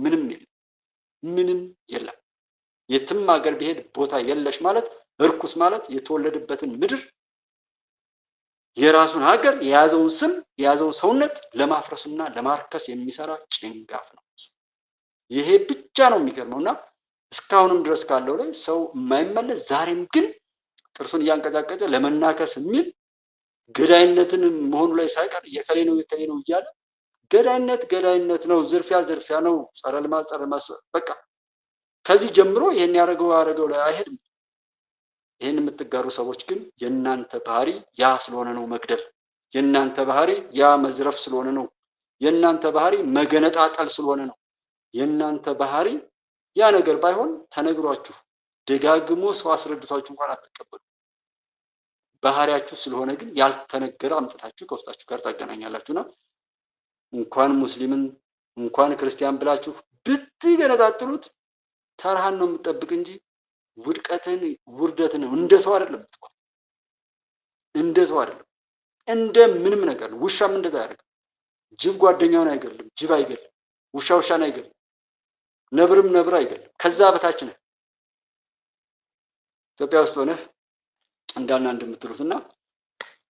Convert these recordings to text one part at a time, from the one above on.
ምንም የለም የትም ሀገር ቢሄድ ቦታ የለሽ ማለት እርኩስ ማለት የተወለደበትን ምድር የራሱን ሀገር የያዘውን ስም የያዘውን ሰውነት ለማፍረስና ለማርከስ የሚሰራ ጭንጋፍ ነው ይሄ ብቻ ነው የሚገርመውና እስካሁንም ድረስ ካለው ላይ ሰው የማይመለስ ዛሬም ግን ጥርሱን ያንቀጫቀጨ ለመናከስ የሚል ገዳይነትን መሆኑ ላይ ሳይቀር የከሌ ነው እያለ ገዳይነት ነው ዝርፊያ ነው ጸረ ልማት በቃ ከዚህ ጀምሮ ይሄን ያረገው ላይ አይሄድም ይሄን የምትጋሩ ሰዎች ግን የናንተ ባህሪ ያ ስለሆነ ነው መግደል የናንተ ባህሪ ያ መዝረፍ ስለሆነ ነው የናንተ ባህሪ መገነጣጠል ስለሆነ ነው የናንተ ባህሪ ያ ነገር ባይሆን ተነግሯችሁ ደጋግሞ ሰው አስረድቷችሁ እንኳን አትቀበሉ ባህሪያችሁ ስለሆነ ግን ያልተነገረ አምጥታችሁ ከውስጣችሁ ጋር ታገናኛላችሁና እንኳን ሙስሊምን እንኳን ክርስቲያን ብላችሁ ብትገነጣጥሉት ተርሃን ነው የምትጠብቅ እንጂ ውርደትን እንደሰው አይደለም የምትቆጥረው እንደሰው አይደለም እንደ ምንም ነገር ነው ውሻም እንደዛ ያደርጋል ጅብ ጓደኛውን አይገልም ጅብ አይገልም ውሻን አይገልም ነብር አይገልም ከዛ በታች ነው ኢትዮጵያ ውስጥ ሆነ እንዳልና እንደምትሉትና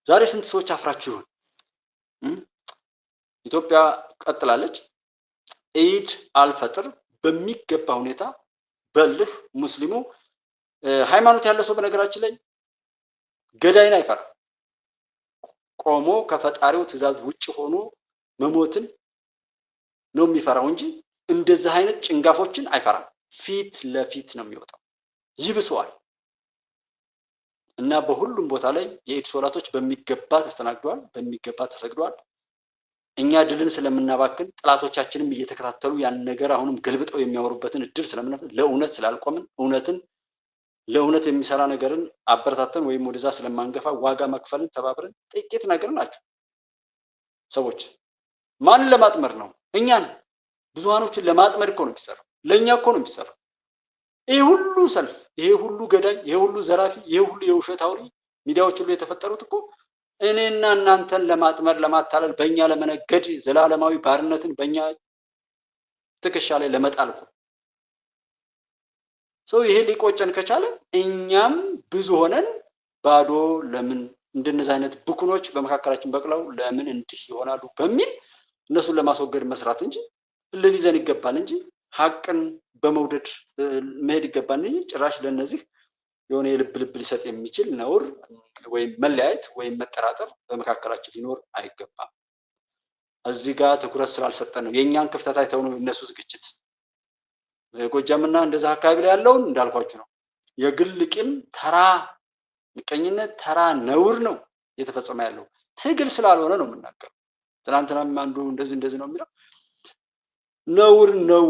ዛሬ ስንት ሰዎች አፍራችሁ ይሆን ኢትዮጵያ ቀጥላለች ኢድ አልፈጥር በሚገባ ሁኔታ በልህ ሙስሊሙ ሃይማኖት ያለው ሰው በነገራችን ላይ ገዳይን አይፈራ ቆሞ ከፈጣሪው ትእዛዝ ውጭ ሆኖ መሞትን ነው የሚፈራው እንጂ እንደዚህ አይነት ጭንጋፎችን አይፈራም ፊት ለፊት ነው የሚወጣው ይብሰዋል እና በሁሉም ቦታ ላይ የኢድ ሶላቶች በሚገባ ተስተናግደዋል በሚገባ ተሰግደዋል እኛ ድልን ስለምናባክን ጥላቶቻችንም እየተከታተሉ ያን ነገር አሁንም ገልብጠው የሚያወሩበትን እድል ለእውነት ስላልቆምን እውነትን ለእውነት የሚሰራ ነገርን አበረታተን ወይም ወደዛ ስለማንገፋ ዋጋ መክፈልን ተባብረን ጥቂት ነገር ናቸው ሰዎች ማንን ለማጥመር ነው እኛን ብዙሃኖችን ለማጥመር እኮ ነው የሚሰራው ለኛ እኮ ነው የሚሰራው ይሄ ሁሉ ሰልፍ ይሄ ሁሉ ገዳይ ይሄ ሁሉ ዘራፊ ይሄ ሁሉ የውሸት አውሪ ሚዲያዎች ሁሉ የተፈጠሩት እኮ እኔና እናንተን ለማጥመር ለማታለል በእኛ ለመነገድ ዘላለማዊ ባርነትን በእኛ ትከሻ ላይ ለመጣል እኮ ሰው ይሄ ሊቆጨን ከቻለ እኛም ብዙ ሆነን ባዶ ለምን እንደነዚህ አይነት ብኩኖች በመካከላችን በቅለው ለምን እንዲህ ይሆናሉ በሚል እነሱን ለማስወገድ መስራት እንጂ ለሊዘን ይገባል እንጂ ሐቅን በመውደድ መሄድ ይገባል እንጂ ጭራሽ ለነዚህ የሆነ የልብ ሊሰጥ የሚችል ነውር ወይም መለያየት ወይም መጠራጠር በመካከላችን ሊኖር አይገባም እዚህ ጋር ትኩረት ስላልሰጠን ነው የኛን ክፍተት አይተው ነው እነሱ ዝግጅት ጎጃምና እንደዛ አካባቢ ላይ ያለውን እንዳልኳችሁ ነው የግል ቂም ተራ ምቀኝነት ተራ ነውር ነው የተፈጸመ ያለው ትግል ስላልሆነ ነው የምናገረው ትናንትናም አንዱ እንደዚህ ነው የሚለው ነውር ነው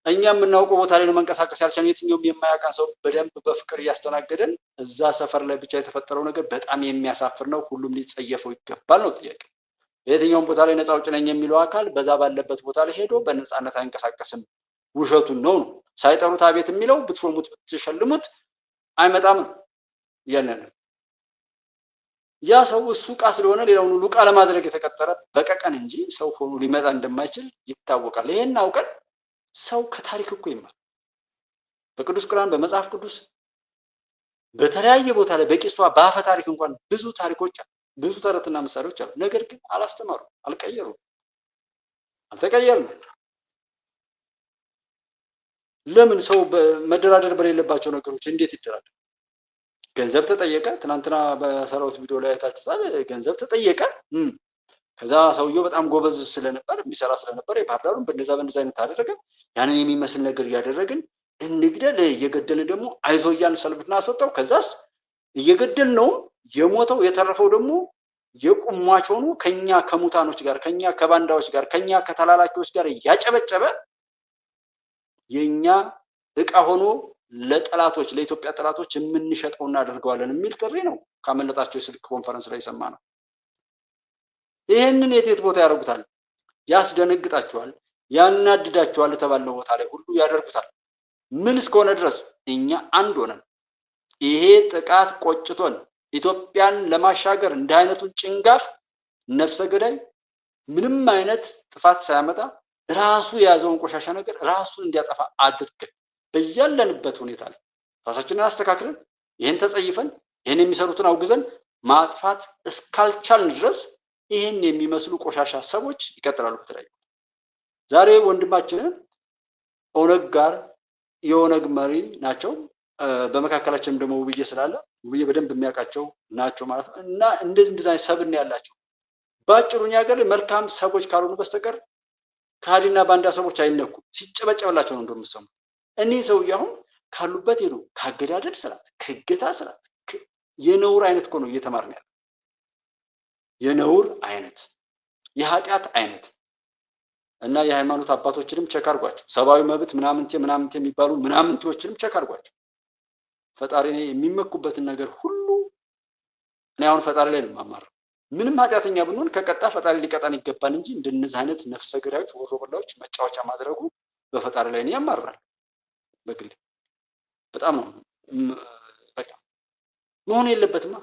እኛም እናውቀው ቦታ ላይ ነው መንቀሳቀስ ያልቻለን የትኛውም የማያውቀን ሰው በደንብ በፍቅር ያስተናገደን እዛ ሰፈር ላይ ብቻ የተፈጠረው ነገር በጣም የሚያሳፍር ነው ሁሉም ሊጸየፈው ይገባል ነው ጥያቄ የትኛውም ቦታ ላይ ነፃ አውጪ ነኝ የሚለው አካል በዛ ባለበት ቦታ ላይ ሄዶ በነፃነት አይንቀሳቀስም ውሸቱን ነው ሳይጠሩት አቤት የሚለው ብትሾሙት ብትሸልሙት አይመጣም ያለን ያ ሰው እሱ ቃ ስለሆነ ሌላውን ሁሉ ቃ ለማድረግ የተቀጠረ በቀቀን እንጂ ሰው ሆኖ ሊመጣ እንደማይችል ይታወቃል ይሄን አውቀን ሰው ከታሪክ እኮ ይማር በቅዱስ ቁርአን በመጽሐፍ ቅዱስ በተለያየ ቦታ ላይ በቂሷ በአፈ ታሪክ እንኳን ብዙ ታሪኮች ብዙ ተረትና ምሳሌዎች አሉ ነገር ግን አላስተማሩ አልቀየሩ አልተቀየሩም ለምን ሰው መደራደር በሌለባቸው ነገሮች እንዴት ይደራደር ገንዘብ ተጠየቀ ትናንትና በሰራውት ቪዲዮ ላይ አይታችሁታል ገንዘብ ተጠየቀ ከዛ ሰውየው በጣም ጎበዝ ስለነበር የሚሰራ ስለነበር የባህርዳሩን በእንደዛ አይነት አደረገ ያንን የሚመስል ነገር ያደረግን እንግደል እየገደለ ደግሞ አይዞያን ሰልፍና አስወጣው ከዛስ እየገደል ነው የሞተው የተረፈው ደግሞ የቁሟች ሆኖ ከኛ ከሙታኖች ጋር ከኛ ከባንዳዎች ጋር ከኛ ከተላላኪዎች ጋር ያጨበጨበ የኛ እቃ ሆኖ ለጠላቶች ለኢትዮጵያ ጠላቶች የምንሸጠው እናደርገዋለን የሚል ጥሪ ነው ካመለጣቸው ስልክ ኮንፈረንስ ላይ ሰማነው ይሄንን የት ቦታ ያደርጉታል ያስደነግጣቸዋል ያናድዳቸዋል ተባለው ቦታ ላይ ሁሉ ያደርጉታል ምን እስከሆነ ድረስ እኛ አንድ ሆነን ይሄ ጥቃት ቆጭቶን ኢትዮጵያን ለማሻገር እንደ አይነቱን ጭንጋፍ ነፍሰ ገዳይ ምንም አይነት ጥፋት ሳያመጣ ራሱ የያዘውን ቆሻሻ ነገር ራሱን እንዲያጠፋ አድርገን በያለንበት ሁኔታ ላይ ራሳችንን አስተካክለን ይህን ተጸይፈን ይህን የሚሰሩትን አውግዘን ማጥፋት እስካልቻልን ድረስ ይህን የሚመስሉ ቆሻሻ ሰዎች ይቀጥላሉ። በተለያዩ ዛሬ ወንድማችንን ኦነግ ጋር የኦነግ መሪ ናቸው። በመካከላችንም ደግሞ ውብዬ ስላለ ውብዬ በደንብ የሚያውቃቸው ናቸው ማለት ነው። እና እንደዚህ አይነት ሰብን ያላቸው ባጭሩ እኛ ሀገር መልካም ሰዎች ካልሆኑ በስተቀር ከሃዲና ባንዳ ሰዎች አይነኩም። ሲጨበጨበላቸው ነው እንደምትሰሙ። እኒህ ሰውዬ አሁን ካሉበት ሄዱ ከአገዳደል ስርዓት፣ ከእገታ ስርዓት የነውር አይነት እኮ ነው እየተማርን ያለው። የነውር አይነት የኃጢአት አይነት እና የሃይማኖት አባቶችንም ቸክ አድርጓቸው። ሰብአዊ መብት ምናምንቴ የሚባሉ ምናምንቴዎችንም ቸክ አድርጓቸው። ፈጣሪ የሚመኩበትን ነገር ሁሉ እኔ አሁን ፈጣሪ ላይ ነው የማማረው። ምንም ኃጢአተኛ ብንሆን ከቀጣ ፈጣሪ ሊቀጣን ይገባል እንጂ እንደነዚህ አይነት ነፍሰ ገዳዮች ወሮበላዎች መጫወቻ ማድረጉ በፈጣሪ ላይ ነው ያማራል። በግል በጣም ነው በቃ መሆን የለበትማ።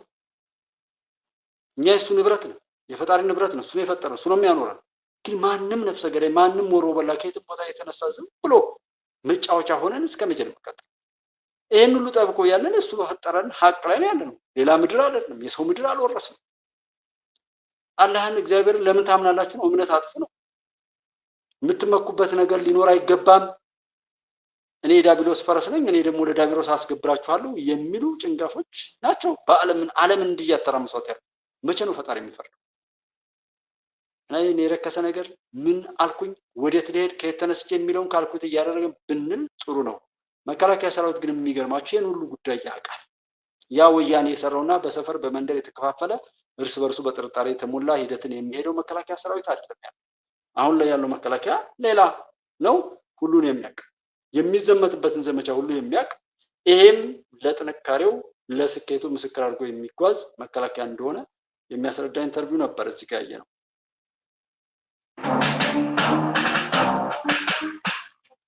እኛ የሱ ንብረት ነው፣ የፈጣሪ ንብረት ነው። እሱ ነው የፈጠረው፣ እሱ ነው የሚያኖረን። ግን ማንም ነፍሰ ገዳይ ማንም ወሮበላ ከየትም ቦታ የተነሳ ዝም ብሎ መጫወቻ ሆነን እስከ መቼ ነው የምንቀጥለው? ይህን ሁሉ ጠብቆ ያለን እሱ በፈጠረን ሀቅ ላይ ነው ያለነው። ሌላ ምድር አይደለም፣ የሰው ምድር አልወረስንም። አላህን እግዚአብሔርን ለምን ታምናላችሁ ነው? እምነት አጥፉ ነው። የምትመኩበት ነገር ሊኖር አይገባም። እኔ ዳቢሎስ ፈረስ ነኝ፣ እኔ ደግሞ ለዳቢሎስ አስገብራችኋለሁ የሚሉ ጭንጋፎች ናቸው ዓለምን እንዲያተራምሷት ያለው። መቼ ነው ፈጣሪ የሚፈርደው? እና እኔ የረከሰ ነገር ምን አልኩኝ፣ ወዴት ልሄድ፣ ከየት ተነስቼ የሚለውን ካልኩት እያደረገን ብንል ጥሩ ነው። መከላከያ ሰራዊት ግን የሚገርማችሁ ይህን ሁሉ ጉዳይ ያውቃል። ያ ወያኔ የሰራውና በሰፈር በመንደር የተከፋፈለ እርስ በርሱ በጥርጣሬ የተሞላ ሂደትን የሚሄደው መከላከያ ሰራዊት አይደለም ያለው። አሁን ላይ ያለው መከላከያ ሌላ ነው። ሁሉን የሚያውቅ የሚዘመትበትን ዘመቻ ሁሉ የሚያውቅ ይሄም ለጥንካሬው ለስኬቱ ምስክር አድርጎ የሚጓዝ መከላከያ እንደሆነ የሚያስረዳ ኢንተርቪው ነበር እዚህ ጋር ያየነው።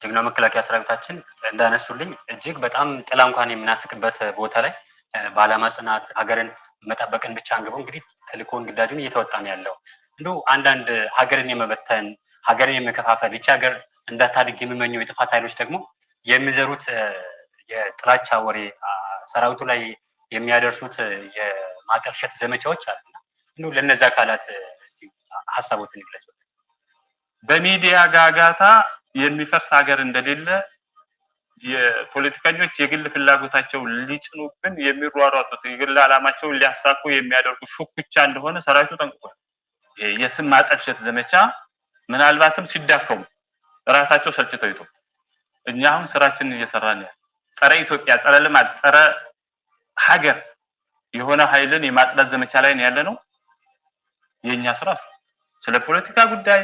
ጀግናው መከላከያ ሰራዊታችን እንዳነሱልኝ እጅግ በጣም ጥላ እንኳን የምናፍቅበት ቦታ ላይ በዓላማ ጽናት ሀገርን መጠበቅን ብቻ አንግበው እንግዲህ ተልእኮውን ግዳጁን እየተወጣ ነው ያለው። እንደው አንዳንድ ሀገርን የመበተን ሀገርን የመከፋፈል ይህች ሀገር እንዳታድግ የሚመኘው የጥፋት ኃይሎች ደግሞ የሚዘሩት የጥላቻ ወሬ ሰራዊቱ ላይ የሚያደርሱት የማጠልሸት ዘመቻዎች አሉና እንደው ለነዛ አካላት እስቲ ሀሳቦትን ይግለጹ። በሚዲያ ጋጋታ የሚፈርስ ሀገር እንደሌለ የፖለቲከኞች የግል ፍላጎታቸው ሊጭኑብን የሚሯሯጡት የግል ዓላማቸውን ሊያሳኩ የሚያደርጉ ሹክቻ እንደሆነ ሰራዊቱ ጠንቅቋል። የስም ማጠልሸት ዘመቻ ምናልባትም ሲዳከሙ ራሳቸው ሰልችተው ይተው። እኛ አሁን ስራችንን እየሰራን ያለ ጸረ ኢትዮጵያ፣ ጸረ ልማት፣ ጸረ ሀገር የሆነ ኃይልን የማጽዳት ዘመቻ ላይ ነው ያለነው። የኛ ስራ ስለ ፖለቲካ ጉዳይ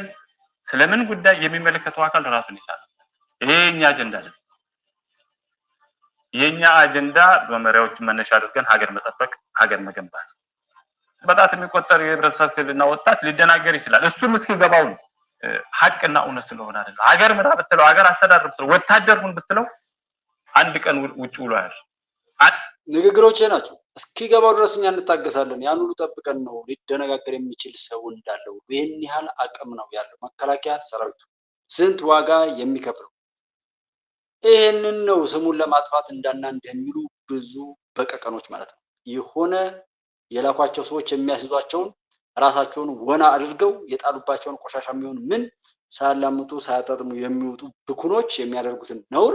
ስለምን ጉዳይ የሚመለከተው አካል ራሱን ይሰራል። ይሄ የኛ አጀንዳ ነው። የኛ አጀንዳ በመሪዎች መነሻ አድርገን ሀገር መጠበቅ፣ ሀገር መገንባት። በጣት የሚቆጠር የህብረተሰብ ክፍልና ወጣት ሊደናገር ይችላል። እሱም እስኪገባው ነው ሀቅና እውነት ስለሆነ አይደል። ሀገር ምራ ብትለው፣ ሀገር አስተዳደር ብትለው፣ ወታደር ሁን ብትለው አንድ ቀን ውጭ ውሎ ያል ንግግሮቼ ናቸው። እስኪገባው ድረስ እኛ እንታገሳለን። ያን ሁሉ ጠብቀን ነው ሊደነጋገር የሚችል ሰው እንዳለው ይህን ያህል አቅም ነው ያለው መከላከያ ሰራዊቱ ስንት ዋጋ የሚከፍለው። ይህንን ነው ስሙን ለማጥፋት እንዳና እንደሚሉ ብዙ በቀቀኖች ማለት ነው። የሆነ የላኳቸው ሰዎች የሚያስይዟቸውን ራሳቸውን ወና አድርገው የጣሉባቸውን ቆሻሻ የሚሆን ምን ሳያላምጡ ሳያጣጥሙ የሚወጡ ብኩኖች የሚያደርጉትን ነውር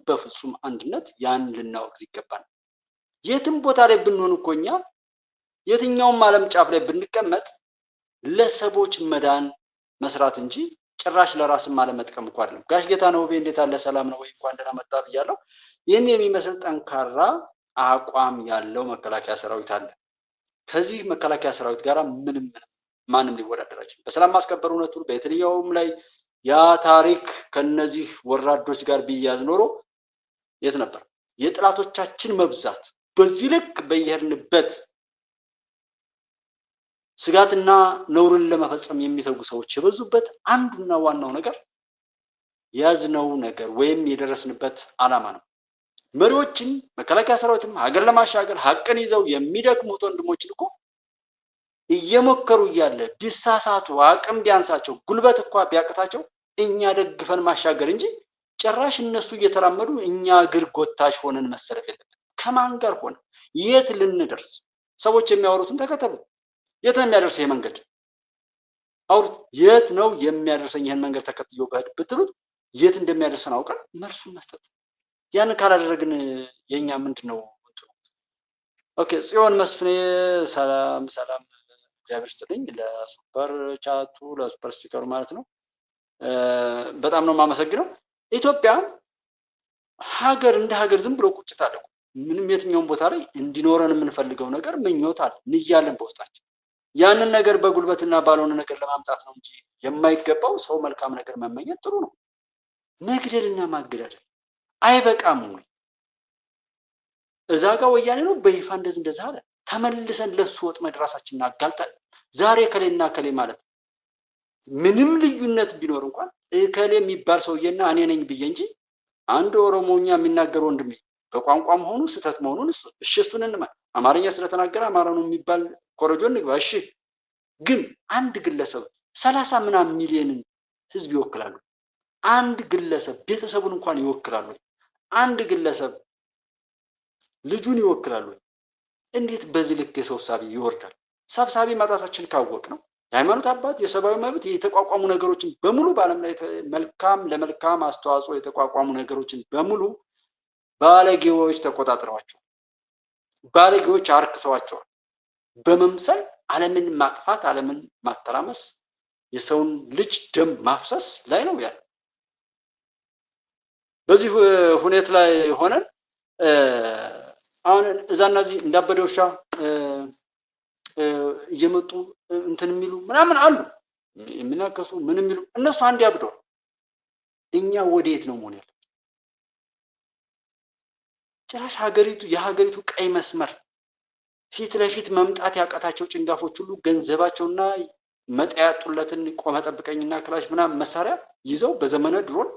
በፍጹም አንድነት ያን ልናወግዝ ይገባል። የትም ቦታ ላይ ብንሆን እኮ እኛ የትኛውም ዓለም ጫፍ ላይ ብንቀመጥ ለሰዎች መዳን መስራት እንጂ ጭራሽ ለራስም አለመጥቀም እኮ አይደለም። ጋሽ ጌታነው እንዴት አለ? ሰላም ነው ወይ? እንኳን ደህና መጣ ብያለሁ። ይህን የሚመስል ጠንካራ አቋም ያለው መከላከያ ሰራዊት አለ። ከዚህ መከላከያ ሰራዊት ጋር ማንም ሊወዳደር አይችልም። በሰላም ማስከበር እውነቱ በየትኛውም ላይ ያ ታሪክ ከነዚህ ወራዶች ጋር ቢያዝ ኖሮ የት ነበር? የጥላቶቻችን መብዛት በዚህ ልክ በየሄድንበት ስጋትና ነውርን ለመፈጸም የሚተጉ ሰዎች የበዙበት አንዱና ዋናው ነገር ያዝነው ነገር ወይም የደረስንበት ዓላማ ነው። መሪዎችን መከላከያ ሰራዊትም ሀገር ለማሻገር ሀቅን ይዘው የሚደክሙት ወንድሞችን እኮ እየሞከሩ እያለ ቢሳሳቱ አቅም ቢያንሳቸው ጉልበት እንኳን ቢያቅታቸው እኛ ደግፈን ማሻገር እንጂ ጭራሽ እነሱ እየተራመዱ እኛ እግር ጎታች ሆነን መሰለፍ የለብንም። ከማን ጋር ሆነ የት ልንደርስ? ሰዎች የሚያወሩትን ተከተሉ። የት ነው የሚያደርስ ይሄ መንገድ? አውሩት። የት ነው የሚያደርሰኝ ይሄን መንገድ ተከትዮ በህድ ብትሉት የት እንደሚያደርሰን አውቀን መልሱን መስጠት። ያንን ካላደረግን የኛ ምንድነው? ኦኬ ጽዮን መስፍኔ ሰላም ሰላም፣ እግዚአብሔር ይስጥልኝ ለሱፐር ቻቱ ለሱፐር ስቲከሩ ማለት ነው። በጣም ነው የማመሰግነው። ኢትዮጵያ ሀገር እንደ ሀገር ዝም ብሎ ቁጭት አለ። ምንም የትኛውን ቦታ ላይ እንዲኖረን የምንፈልገው ነገር ምኞት አለ፣ ንያለን በውስጣችን። ያንን ነገር በጉልበትና ባልሆነ ነገር ለማምጣት ነው እንጂ የማይገባው ሰው መልካም ነገር መመኘት ጥሩ ነው። መግደልና ማገዳደል አይበቃም ወይ? እዛ ጋር ወያኔ ነው በይፋ እንደዛ አለ። ተመልሰን ለሱ ወጥመድ ራሳችንን አጋልጠን ዛሬ ከሌና ከሌ ማለት ምንም ልዩነት ቢኖር እንኳን እከሌ የሚባል ሰውዬና እኔ ነኝ ብዬ እንጂ አንድ ኦሮሞኛ የሚናገር ወንድሜ በቋንቋ መሆኑ ስህተት መሆኑን እሱን እንማ አማርኛ ስለተናገረ አማራ ነው የሚባል ኮረጆ እንግባ። እሺ፣ ግን አንድ ግለሰብ 30 ምናምን ሚሊዮንን ህዝብ ይወክላሉ። አንድ ግለሰብ ቤተሰቡን እንኳን ይወክላሉ። አንድ ግለሰብ ልጁን ይወክላሉ። እንዴት በዚህ ልክ የሰው ሳቢ ይወርዳል? ሰብሳቢ ማጣታችን ካወቅ ነው የሃይማኖት አባት የሰብአዊ መብት የተቋቋሙ ነገሮችን በሙሉ በዓለም ላይ መልካም ለመልካም አስተዋጽኦ የተቋቋሙ ነገሮችን በሙሉ ባለጌዎች ተቆጣጥረዋቸው ባለጌዎች አርክሰዋቸዋል። በመምሰል ዓለምን ማጥፋት፣ ዓለምን ማተራመስ፣ የሰውን ልጅ ደም ማፍሰስ ላይ ነው ያለ። በዚህ ሁኔታ ላይ ሆነን አሁን እዛና እዚህ እንዳበደ ውሻ እየመጡ እንትን የሚሉ ምናምን አሉ፣ የሚናከሱ ምን የሚሉ እነሱ አንድ ያብደዋል። እኛ ወዴት ነው መሆን ያለ? ጭራሽ የሀገሪቱ ቀይ መስመር ፊት ለፊት መምጣት ያቃታቸው ጭንጋፎች ሁሉ ገንዘባቸውና መጣያ ያጡለትን ቆመ ጠብቀኝና ክላሽ ምናምን መሳሪያ ይዘው በዘመነ ድሮን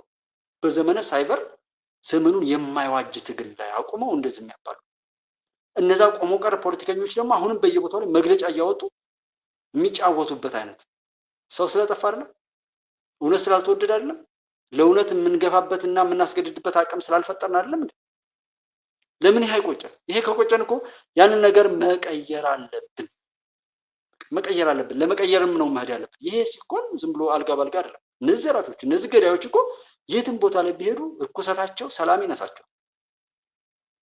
በዘመነ ሳይበር ዘመኑን የማይዋጅ ትግል ላይ አቁመው እንደዚህ የሚያባሉ እነዛ ቆሞ ቀር ፖለቲከኞች ደግሞ አሁንም በየቦታው ላይ መግለጫ እያወጡ የሚጫወቱበት አይነት ሰው ስለጠፋ አይደለም፣ እውነት ስላልተወደደ አይደለም፣ ለእውነት የምንገፋበትና የምናስገድድበት አቅም ስላልፈጠርን አይደለም። ለምን ይሄ አይቆጨን? ይሄ ከቆጨን እኮ ያንን ነገር መቀየር አለብን። ለመቀየርም ነው መሄድ ያለብን። ይሄ ሲኮን ዝም ብሎ አልጋ ባልጋ አይደለም። እነዚህ ዘራፊዎች፣ እነዚህ ገዳዮች እኮ የትም ቦታ ላይ ቢሄዱ እኩሰታቸው ሰላም ይነሳቸው።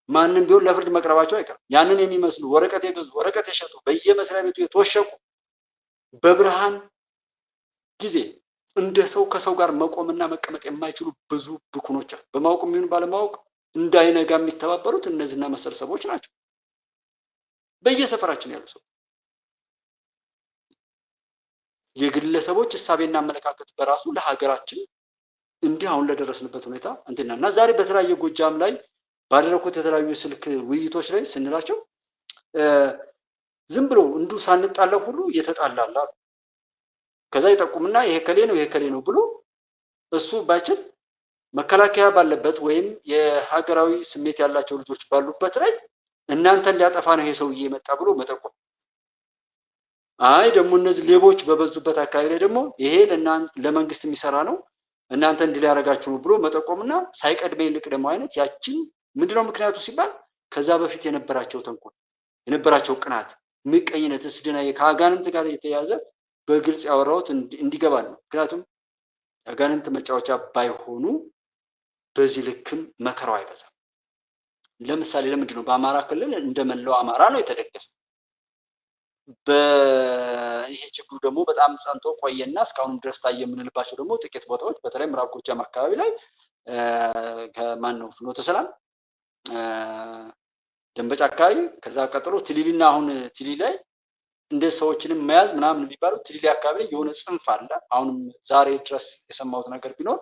ማንም ቢሆን ለፍርድ መቅረባቸው አይቀርም። ያንን የሚመስሉ ወረቀት የገዙ ወረቀት የሸጡ በየመስሪያ ቤቱ የተወሸቁ በብርሃን ጊዜ እንደ ሰው ከሰው ጋር መቆምና መቀመጥ የማይችሉ ብዙ ብኩኖች አሉ። በማወቅ የሚሆን ባለማወቅ እንዳይነጋ የሚተባበሩት እነዚህና መሰል ሰዎች ናቸው። በየሰፈራችን ያሉ ሰው የግለሰቦች እሳቤና አመለካከት በራሱ ለሀገራችን እንዲህ አሁን ለደረስንበት ሁኔታ እና ዛሬ በተለያየ ጎጃም ላይ ባደረኩት የተለያዩ ስልክ ውይይቶች ላይ ስንላቸው ዝም ብሎ እንዱ ሳንጣለው ሁሉ እየተጣላላ ከዛ ይጠቁምና ይሄ ከሌ ነው ብሎ እሱ ባይችል መከላከያ ባለበት ወይም የሀገራዊ ስሜት ያላቸው ልጆች ባሉበት ላይ እናንተን ሊያጠፋ ነው ይሄ ሰውዬ የመጣ ብሎ መጠቆም። አይ ደግሞ እነዚህ ሌቦች በበዙበት አካባቢ ላይ ደግሞ ይሄ ለመንግስት የሚሰራ ነው እናንተ እንዲህ ሊያደርጋችሁ ነው ብሎ መጠቆምና ሳይቀድመኝ ልቅ ደግሞ አይነት ያችን ምንድነው ምክንያቱ ሲባል ከዛ በፊት የነበራቸው ተንኮል የነበራቸው ቅናት፣ ምቀኝነት፣ እስድና ከአጋንንት ጋር የተያዘ በግልጽ ያወራሁት እንዲገባል ነው። ምክንያቱም አጋንንት መጫወቻ ባይሆኑ በዚህ ልክም መከራው አይበዛም። ለምሳሌ ለምንድን ነው በአማራ ክልል እንደመላው አማራ ነው የተደገሰው? ይሄ ችግሩ ደግሞ በጣም ጸንቶ ቆየና እስካሁንም ድረስ ታየ የምንልባቸው ደግሞ ጥቂት ቦታዎች በተለይ ምዕራብ ጎጃም አካባቢ ላይ ከማን ነው ፍኖተ ሰላም፣ ደንበጫ አካባቢ፣ ከዛ ቀጥሎ ትሊልና አሁን ትሊ ላይ እንደ ሰዎችንም መያዝ ምናምን የሚባለው ትሊሊ አካባቢ ላይ የሆነ ጽንፍ አለ። አሁንም ዛሬ ድረስ የሰማሁት ነገር ቢኖር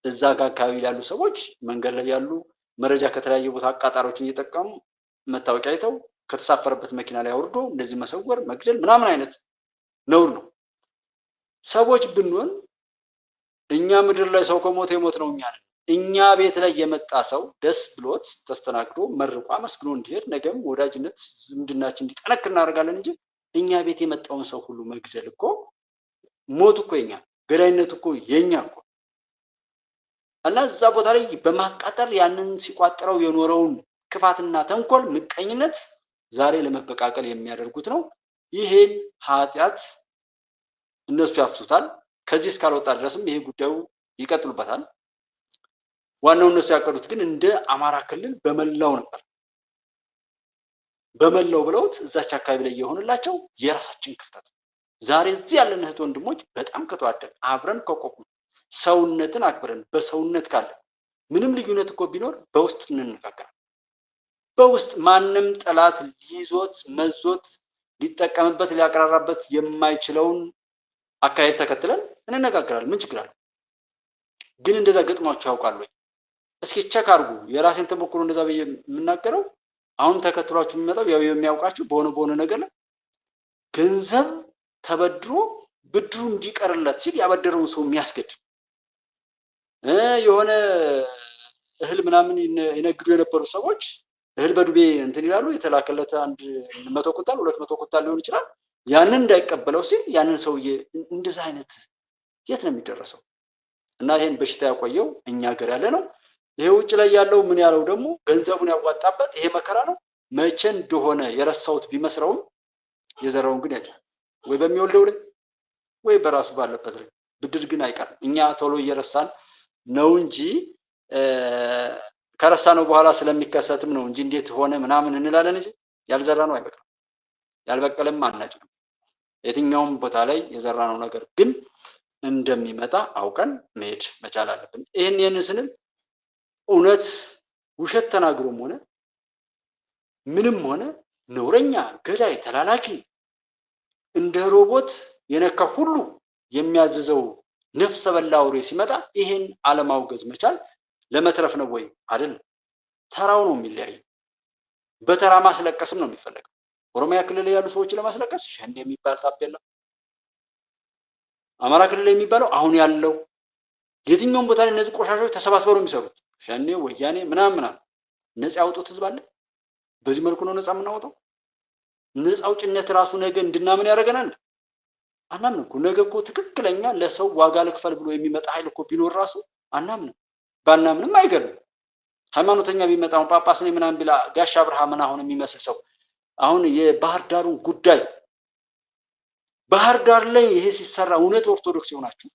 እዛ ጋር አካባቢ ያሉ ሰዎች መንገድ ላይ ያሉ መረጃ ከተለያየ ቦታ አቃጣሪዎችን እየጠቀሙ መታወቂያ አይተው ከተሳፈረበት መኪና ላይ አውርዶ እንደዚህ መሰወር፣ መግደል ምናምን አይነት ነውር ነው። ሰዎች ብንሆን እኛ ምድር ላይ ሰው ከሞተ የሞት ነው እኛ ነን። እኛ ቤት ላይ የመጣ ሰው ደስ ብሎት ተስተናግዶ መርቆ አመስግኖ እንዲሄድ ነገም ወዳጅነት ዝምድናችን እንዲጠነክር እናደርጋለን እንጂ እኛ ቤት የመጣውን ሰው ሁሉ መግደል እኮ ሞት እኮ የኛ ገዳይነት እኮ የኛ እኮ እና እዛ ቦታ ላይ በማቃጠል ያንን ሲቋጥረው የኖረውን ክፋትና ተንኮል ምቀኝነት ዛሬ ለመበቃቀል የሚያደርጉት ነው። ይሄን ኃጢአት እነሱ ያፍሱታል። ከዚህ እስካልወጣ ድረስም ይሄ ጉዳዩ ይቀጥሉበታል። ዋናው እነሱ ያቀዱት ግን እንደ አማራ ክልል በመላው ነበር። በመላው ብለውት እዛች አካባቢ ላይ የሆነላቸው የራሳችን ክፍተት። ዛሬ እዚህ ያለን እህት ወንድሞች በጣም ከተዋደን አብረን ከቆምን ሰውነትን አክብረን በሰውነት ካለ ምንም ልዩነት እኮ ቢኖር በውስጥ እንነጋገራለን። በውስጥ ማንም ጠላት ሊይዞት መዞት ሊጠቀምበት ሊያቀራራበት የማይችለውን አካሄድ ተከትለን እንነጋገራለን። ምን ችግር አለው? ግን እንደዛ ገጥሟቸው ያውቃሉ? እስኪ ቸክ አድርጉ። የራሴን ተሞክሮ እንደዛ በየ የምናገረው አሁን ተከትሏችሁ የሚመጣው ያው የሚያውቃችሁ በሆነ ነገር ላይ ገንዘብ ተበድሮ ብድሩ እንዲቀርለት ሲል ያበደረውን ሰው የሚያስገድል የሆነ እህል ምናምን ይነግዱ የነበሩ ሰዎች እህል በዱቤ እንትን ይላሉ። የተላከለት 100 ኩንታል 200 ኩንታል ሊሆን ይችላል። ያንን እንዳይቀበለው ሲል ያንን ሰውዬ እንደዛ አይነት የት ነው የሚደረሰው? እና ይሄን በሽታ ያቆየው እኛ ሀገር ያለ ነው። ይሄ ውጭ ላይ ያለው ምን ያለው ደግሞ ገንዘቡን ያዋጣበት ይሄ መከራ ነው። መቼ እንደሆነ የረሳውት ቢመስረውም የዘራውን ግን ያጫል። ወይ በሚወልደው ላይ ወይ በራሱ ባለበት ላይ ብድር ግን አይቀርም። እኛ ቶሎ እየረሳን ነው እንጂ ከረሳ ነው በኋላ ስለሚከሰትም ነው እንጂ እንዴት ሆነ ምናምን እንላለን እንጂ ያልዘራ ነው አይበቅልም። ያልበቀለም አናጭም። የትኛውም ቦታ ላይ የዘራነው ነገር ግን እንደሚመጣ አውቀን መሄድ መቻል አለብን። ይሄን ስንል እውነት ውሸት ተናግሮም ሆነ ምንም ሆነ ነውረኛ ገዳይ ተላላኪ እንደ ሮቦት የነካ ሁሉ የሚያዝዘው ነፍሰ በላ አውሬ ሲመጣ ይሄን አለማውገዝ መቻል ለመትረፍ ነው ወይ አይደል? ተራው ነው የሚለያይ። በተራ ማስለቀስም ነው የሚፈልገው። ኦሮሚያ ክልል ያሉ ሰዎች ለማስለቀስ ሸኔ የሚባል ታፔላ፣ አማራ ክልል የሚባለው አሁን ያለው የትኛውም ቦታ ላይ እነዚህ ቆሻሻዎች ተሰባስበው ነው የሚሰሩት። ሸኔ ወያኔ ምናምን ነፃ ያውጡት ህዝብ አለ። በዚህ መልኩ ነው ነፃ የምናወጣው። ነፃ አውጭነት ራሱ ነገ እንድናምን ያደርገናል። አናምንም እኮ ነገ እኮ ትክክለኛ ለሰው ዋጋ ልክፈል ብሎ የሚመጣ ኃይል እኮ ቢኖር ራሱ አናምንም። ባናምንም አይገርም። ሃይማኖተኛ ቢመጣው ጳጳስ ነኝ ምናምን ቢላ ጋሻ አብርሃምን አሁን የሚመስል ሰው አሁን የባህር ዳሩን ጉዳይ ባህር ዳር ላይ ይሄ ሲሰራ እውነት ኦርቶዶክስ ይሆናችሁ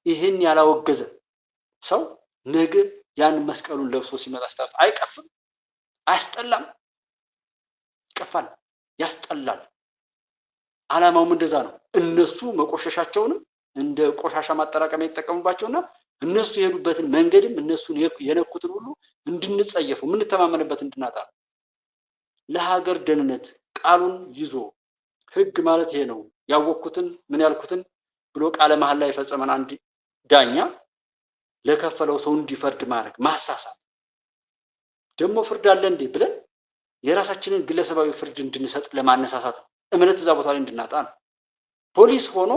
ይሄን ያላወገዘ ሰው ነገ ያን መስቀሉን ለብሶ ሲመጣ ስታዩት አይቀፍም? አያስጠላም? ይቀፋል፣ ያስጠላል። አላማውም እንደዛ ነው። እነሱ መቆሸሻቸውንም እንደ ቆሻሻ ማጠራቀሚያ ይጠቀሙባቸውና እነሱ የሄዱበትን መንገድም እነሱን የነኩትን ሁሉ እንድንጸየፈው የምንተማመንበት እንድናጣ ነው። ለሀገር ደህንነት ቃሉን ይዞ ህግ ማለት ይሄ ነው ያወቅኩትን ምን ያልኩትን ብሎ ቃለ መሐላ ላይ የፈጸመን አንድ ዳኛ ለከፈለው ሰው እንዲፈርድ ማድረግ ማሳሳት ደግሞ ፍርድ አለ እንዴ ብለን የራሳችንን ግለሰባዊ ፍርድ እንድንሰጥ ለማነሳሳት ነው። እምነት እዛ ቦታ ላይ እንድናጣ ነው። ፖሊስ ሆኖ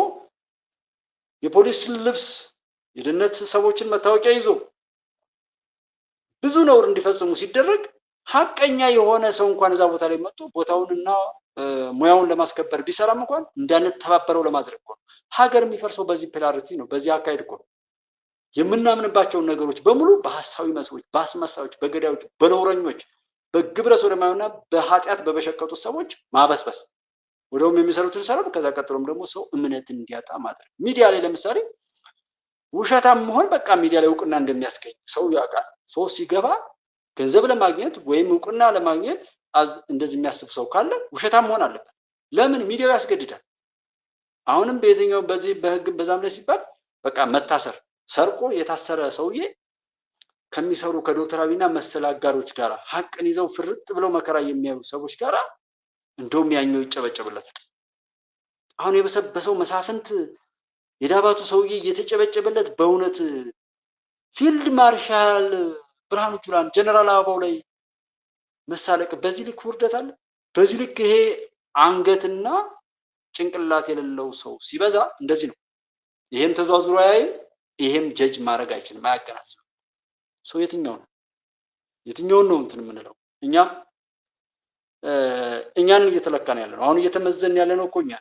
የፖሊስ ልብስ የደህንነት ሰዎችን መታወቂያ ይዞ ብዙ ነውር እንዲፈጽሙ ሲደረግ ሀቀኛ የሆነ ሰው እንኳን እዛ ቦታ ላይ መጥቶ ቦታውንና ሙያውን ለማስከበር ቢሰራም እንኳን እንዳንተባበረው ለማድረግ ነው። ሀገር የሚፈርሰው በዚህ ፕላሪቲ ነው፣ በዚህ አካሄድ ነው። የምናምንባቸውን ነገሮች በሙሉ በሐሳዊ መስሎች፣ በአስመሳዮች፣ በገዳዮች፣ በነውረኞች፣ በግብረ ሰዶማዊና በኃጢአት በበሸቀጡት ሰዎች ማበስበስ ወደውም የሚሰሩትን ሰራው። ከዛ ቀጥሎም ደግሞ ሰው እምነት እንዲያጣ ማድረግ። ሚዲያ ላይ ለምሳሌ ውሸታም መሆን በቃ ሚዲያ ላይ እውቅና እንደሚያስገኝ ሰው ያውቃል። ሰው ሲገባ ገንዘብ ለማግኘት ወይም እውቅና ለማግኘት እንደዚህ የሚያስብ ሰው ካለ ውሸታም መሆን አለበት። ለምን? ሚዲያው ያስገድዳል። አሁንም በየትኛው በዚህ በህግም በዛም ላይ ሲባል በቃ መታሰር፣ ሰርቆ የታሰረ ሰውዬ ከሚሰሩ ከዶክተር አብይና መሰል አጋሮች ጋር ሀቅን ይዘው ፍርጥ ብለው መከራ የሚያዩ ሰዎች ጋር እንደውም ያኛው ይጨበጨብለታል። አሁን የበሰበሰው መሳፍንት የዳባቱ ሰውዬ እየተጨበጨበለት በእውነት ፊልድ ማርሻል ብርሃኑ ጁላን ጀነራል አበባው ላይ መሳለቅ በዚህ ልክ ውርደት አለ? በዚህ ልክ ይሄ አንገትና ጭንቅላት የሌለው ሰው ሲበዛ እንደዚህ ነው። ይሄም ተዟዙሮ ያይም ይሄም ጀጅ ማድረግ አይችልም፣ አያገናዝም። ሰው የትኛውን ነው እንትን የምንለው እኛ እኛን እየተለካን ያለ ነው። አሁን እየተመዘን ያለ ነው እኮ እኛ።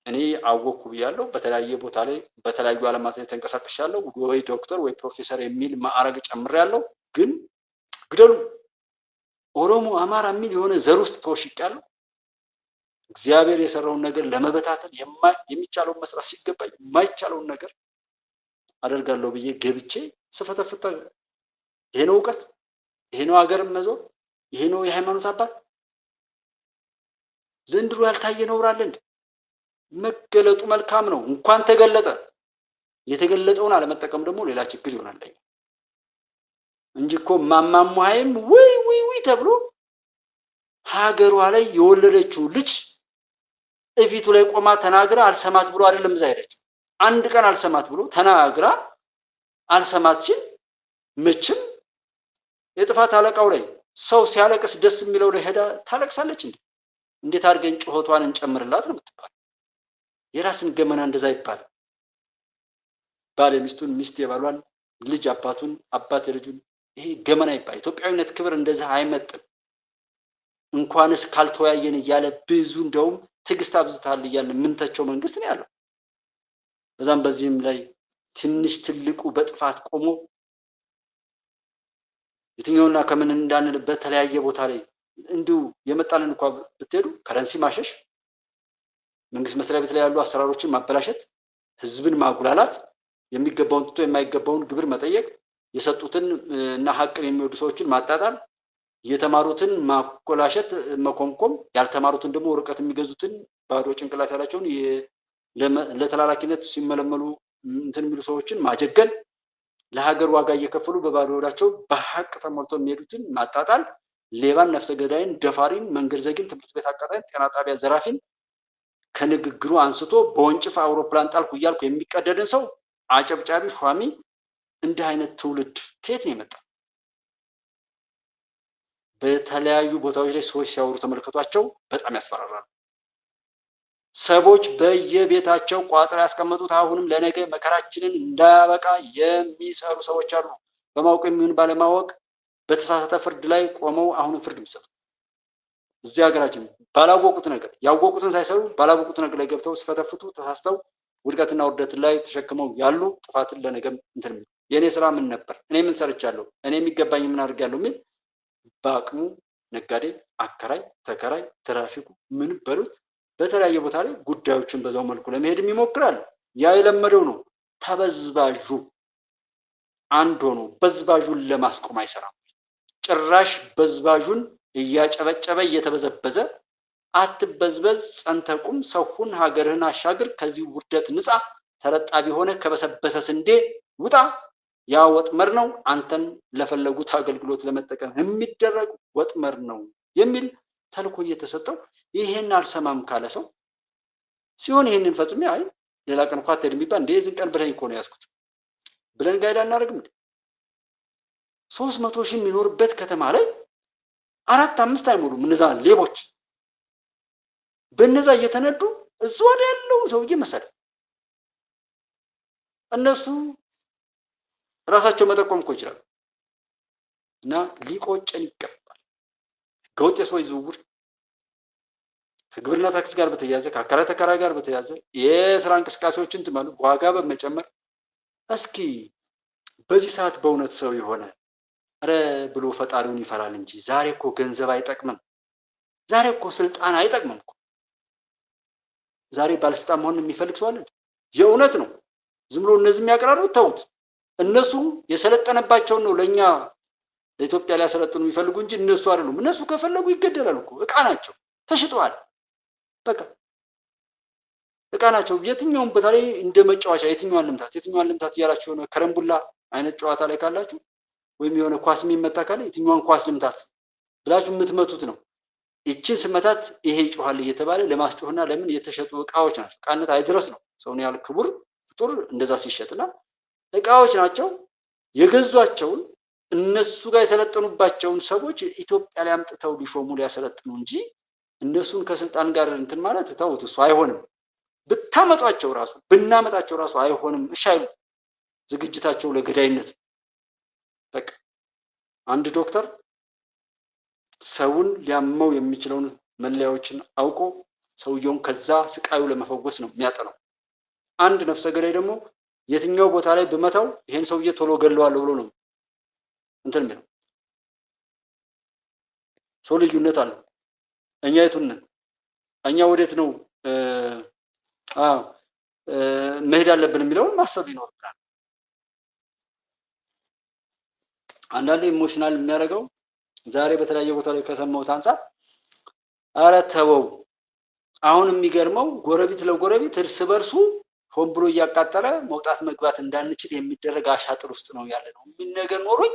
እኔ አወቅኩ ብያለሁ። በተለያየ ቦታ ላይ በተለያዩ ዓለማት ላይ ተንቀሳቅሻለሁ። ወይ ዶክተር ወይ ፕሮፌሰር የሚል ማዕረግ ጨምሬያለሁ። ግን ግደሉ ኦሮሞ አማራ የሚል የሆነ ዘር ውስጥ ተወሽቄያለሁ። እግዚአብሔር የሰራውን ነገር ለመበታተን የሚቻለውን መስራት ሲገባኝ የማይቻለውን ነገር አደርጋለሁ ብዬ ገብቼ ስፈተፍታ ይሄ ነው እውቀት፣ ይሄ ነው ሀገር መዞር፣ ይሄ ነው የሃይማኖት አባት። ዘንድሮ ያልታየ ነውር አለ እንዴ? መገለጡ መልካም ነው። እንኳን ተገለጠ። የተገለጠውን አለመጠቀም ደግሞ ሌላ ችግር ይሆናል እንጂ እኮ ማማሙሃይም ወይ ተብሎ ሀገሯ ላይ የወለደችው ልጅ እፊቱ ላይ ቆማ ተናግራ አልሰማት ብሎ አይደለም እዛ ሄደችው። አንድ ቀን አልሰማት ብሎ ተናግራ አልሰማት ሲል መቼም የጥፋት አለቃው ላይ ሰው ሲያለቅስ ደስ የሚለው ላይ ሄዳ ታለቅሳለች እንዴ? እንዴት አድርገን ጩኸቷን እንጨምርላት ነው የምትባል? የራስን ገመና እንደዛ ይባል። ባል የሚስቱን፣ ሚስት የባሏን፣ ልጅ አባቱን፣ አባት የልጁን፣ ይሄ ገመና ይባል። ኢትዮጵያዊነት ክብር እንደዛ አይመጥም። እንኳንስ ካልተወያየን እያለ ብዙ እንደውም ትዕግስት አብዝተሃል እያለ ምንተቸው መንግስት ነው ያለው። በዛም በዚህም ላይ ትንሽ ትልቁ በጥፋት ቆሞ የትኛውና ከምን እንዳንል በተለያየ ቦታ ላይ እንዲሁ የመጣልን እንኳን ብትሄዱ ከረንሲ ማሸሽ፣ መንግስት መስሪያ ቤት ላይ ያሉ አሰራሮችን ማበላሸት፣ ህዝብን ማጉላላት፣ የሚገባውን ትቶ የማይገባውን ግብር መጠየቅ፣ የሰጡትን እና ሀቅን የሚወዱ ሰዎችን ማጣጣል፣ የተማሩትን ማኮላሸት መኮምኮም፣ ያልተማሩትን ደግሞ ወረቀት የሚገዙትን ባዶ ጭንቅላት ያላቸውን ለተላላኪነት ሲመለመሉ እንትን የሚሉ ሰዎችን ማጀገን፣ ለሀገር ዋጋ እየከፈሉ በባዶ ወዳቸው በሀቅ ተሞልቶ የሚሄዱትን ማጣጣል፣ ሌባን፣ ነፍሰ ገዳይን፣ ደፋሪን፣ መንገድ ዘግን፣ ትምህርት ቤት አቃጣይን፣ ጤና ጣቢያ ዘራፊን ከንግግሩ አንስቶ በወንጭፍ አውሮፕላን ጣልኩ እያልኩ የሚቀደድን ሰው አጨብጫቢ ሿሚ። እንዲህ አይነት ትውልድ ከየት ነው የመጣ? በተለያዩ ቦታዎች ላይ ሰዎች ሲያወሩ ተመልከቷቸው። በጣም ያስፈራራሉ። ሰዎች በየቤታቸው ቋጥራ ያስቀመጡት አሁንም ለነገ መከራችንን እንዳያበቃ የሚሰሩ ሰዎች አሉ። በማወቅ የሚሆን ባለማወቅ በተሳሳተ ፍርድ ላይ ቆመው አሁንም ፍርድ የሚሰጡ እዚህ ሀገራችን ባላወቁት ነገር ያወቁትን ሳይሰሩ ባላወቁት ነገር ላይ ገብተው ሲፈተፍቱ ተሳስተው ውድቀትና ውርደትን ላይ ተሸክመው ያሉ ጥፋትን ለነገም እንትን የሚሉ የእኔ ስራ ምን ነበር፣ እኔ ምን ሰርቻለሁ፣ እኔ የሚገባኝ ምን አድርጋለሁ የሚል በአቅሙ ነጋዴ፣ አከራይ፣ ተከራይ፣ ትራፊኩ ምን በሉት በተለያየ ቦታ ላይ ጉዳዮችን በዛው መልኩ ለመሄድ ይሞክራል። ያ የለመደው ነው። ተበዝባዡ አንድ ሆኖ በዝባዡን ለማስቆም አይሰራም። ጭራሽ በዝባዡን እያጨበጨበ እየተበዘበዘ አትበዝበዝ፣ ጸንተህ ቁም፣ ሰው ሁን፣ ሀገርህን አሻግር፣ ከዚህ ውርደት ንጻ፣ ተረጣቢ ሆነ ከበሰበሰ ስንዴ ውጣ፣ ያ ወጥመድ ነው አንተን ለፈለጉት አገልግሎት ለመጠቀም የሚደረግ ወጥመድ ነው የሚል ተልኮ እየተሰጠው ይሄን አልሰማም ካለ ሰው ሲሆን ይሄንን ፈጽሜ አይ ሌላ ቀን እንኳን አትሄድም የሚባል እንደ የዝን ቀን ብለኝ እኮ ነው ያዝኩት ብለን ጋይድ አናደርግም እንዴ? 300 ሺህ የሚኖርበት ከተማ ላይ 4-5 አይሞሉም እነዛ ሌቦች በነዛ እየተነዱ እዛው ያለውን ሰውዬ መሰለ እነሱ ራሳቸው መጠቆም እኮ ይችላል። እና ሊቆጨን ይገባል። ህገወጥ የሰዎች ዝውውር ከግብርና ታክስ ጋር በተያያዘ ከአከራይ ተከራይ ጋር በተያያዘ የስራ እንቅስቃሴዎችን ትመሉ ዋጋ በመጨመር እስኪ በዚህ ሰዓት በእውነት ሰው የሆነ ኧረ ብሎ ፈጣሪውን ይፈራል እንጂ ዛሬ እኮ ገንዘብ አይጠቅምም። ዛሬ እኮ ስልጣን አይጠቅምም እኮ። ዛሬ ባለስልጣን መሆን የሚፈልግ ሰው አለ? የእውነት ነው። ዝም ብሎ እነዚህ የሚያቀራሩት ተውት። እነሱ የሰለጠነባቸውን ነው ለኛ ለኢትዮጵያ ሊያሰለጥኑ የሚፈልጉ እንጂ እነሱ አይደሉም። እነሱ ከፈለጉ ይገደላሉ እኮ። እቃ ናቸው፣ ተሽጠዋል። በቃ እቃ ናቸው። የትኛውም ቦታ ላይ እንደ መጫወቻ የትኛዋን ልምታት እያላችሁ የሆነ ከረምቡላ አይነት ጨዋታ ላይ ካላችሁ ወይም የሆነ ኳስ የሚመታ ካለ የትኛዋን ኳስ ልምታት ብላችሁ የምትመቱት ነው። ይችን ስመታት ይሄ ይጮሃል እየተባለ ለማስጮህና ለምን የተሸጡ እቃዎች ናቸው። እቃነት አይድረስ ነው። ሰውን ያህል ክቡር ፍጡር እንደዛ ሲሸጥና እቃዎች ናቸው። የገዟቸውን እነሱ ጋር የሰለጠኑባቸውን ሰዎች ኢትዮጵያ ላይ አምጥተው ሊሾሙ ሊያሰለጥኑ እንጂ እነሱን ከስልጣን ጋር እንትን ማለት ተውት። እሱ አይሆንም። ብታመጧቸው ራሱ ብናመጣቸው ራሱ አይሆንም። እሺ አይሉ ዝግጅታቸው ለገዳይነት በቃ አንድ ዶክተር ሰውን ሊያመው የሚችለውን መለያዎችን አውቆ ሰውየውን ከዛ ስቃዩ ለመፈወስ ነው የሚያጠናው። አንድ ነፍሰ ገዳይ ደግሞ የትኛው ቦታ ላይ ብመታው ይሄን ሰውዬ ቶሎ ገለዋለሁ ብሎ ነው እንትን የሚለው። ሰው ልዩነት አለው። እኛ የቱን ነን? እኛ ወዴት ነው መሄድ አለብን የሚለውን ማሰብ ይኖርብናል። አንዳንዴ ኢሞሽናል የሚያደርገው ዛሬ በተለያየ ቦታ ላይ ከሰማሁት አንፃር አረ ተወው። አሁን የሚገርመው ጎረቤት ለጎረቤት እርስ በርሱ ሆን ብሎ እያቃጠለ መውጣት መግባት እንዳንችል የሚደረግ አሻጥር ውስጥ ነው ያለ ነው የሚል ነገር ኖሮኝ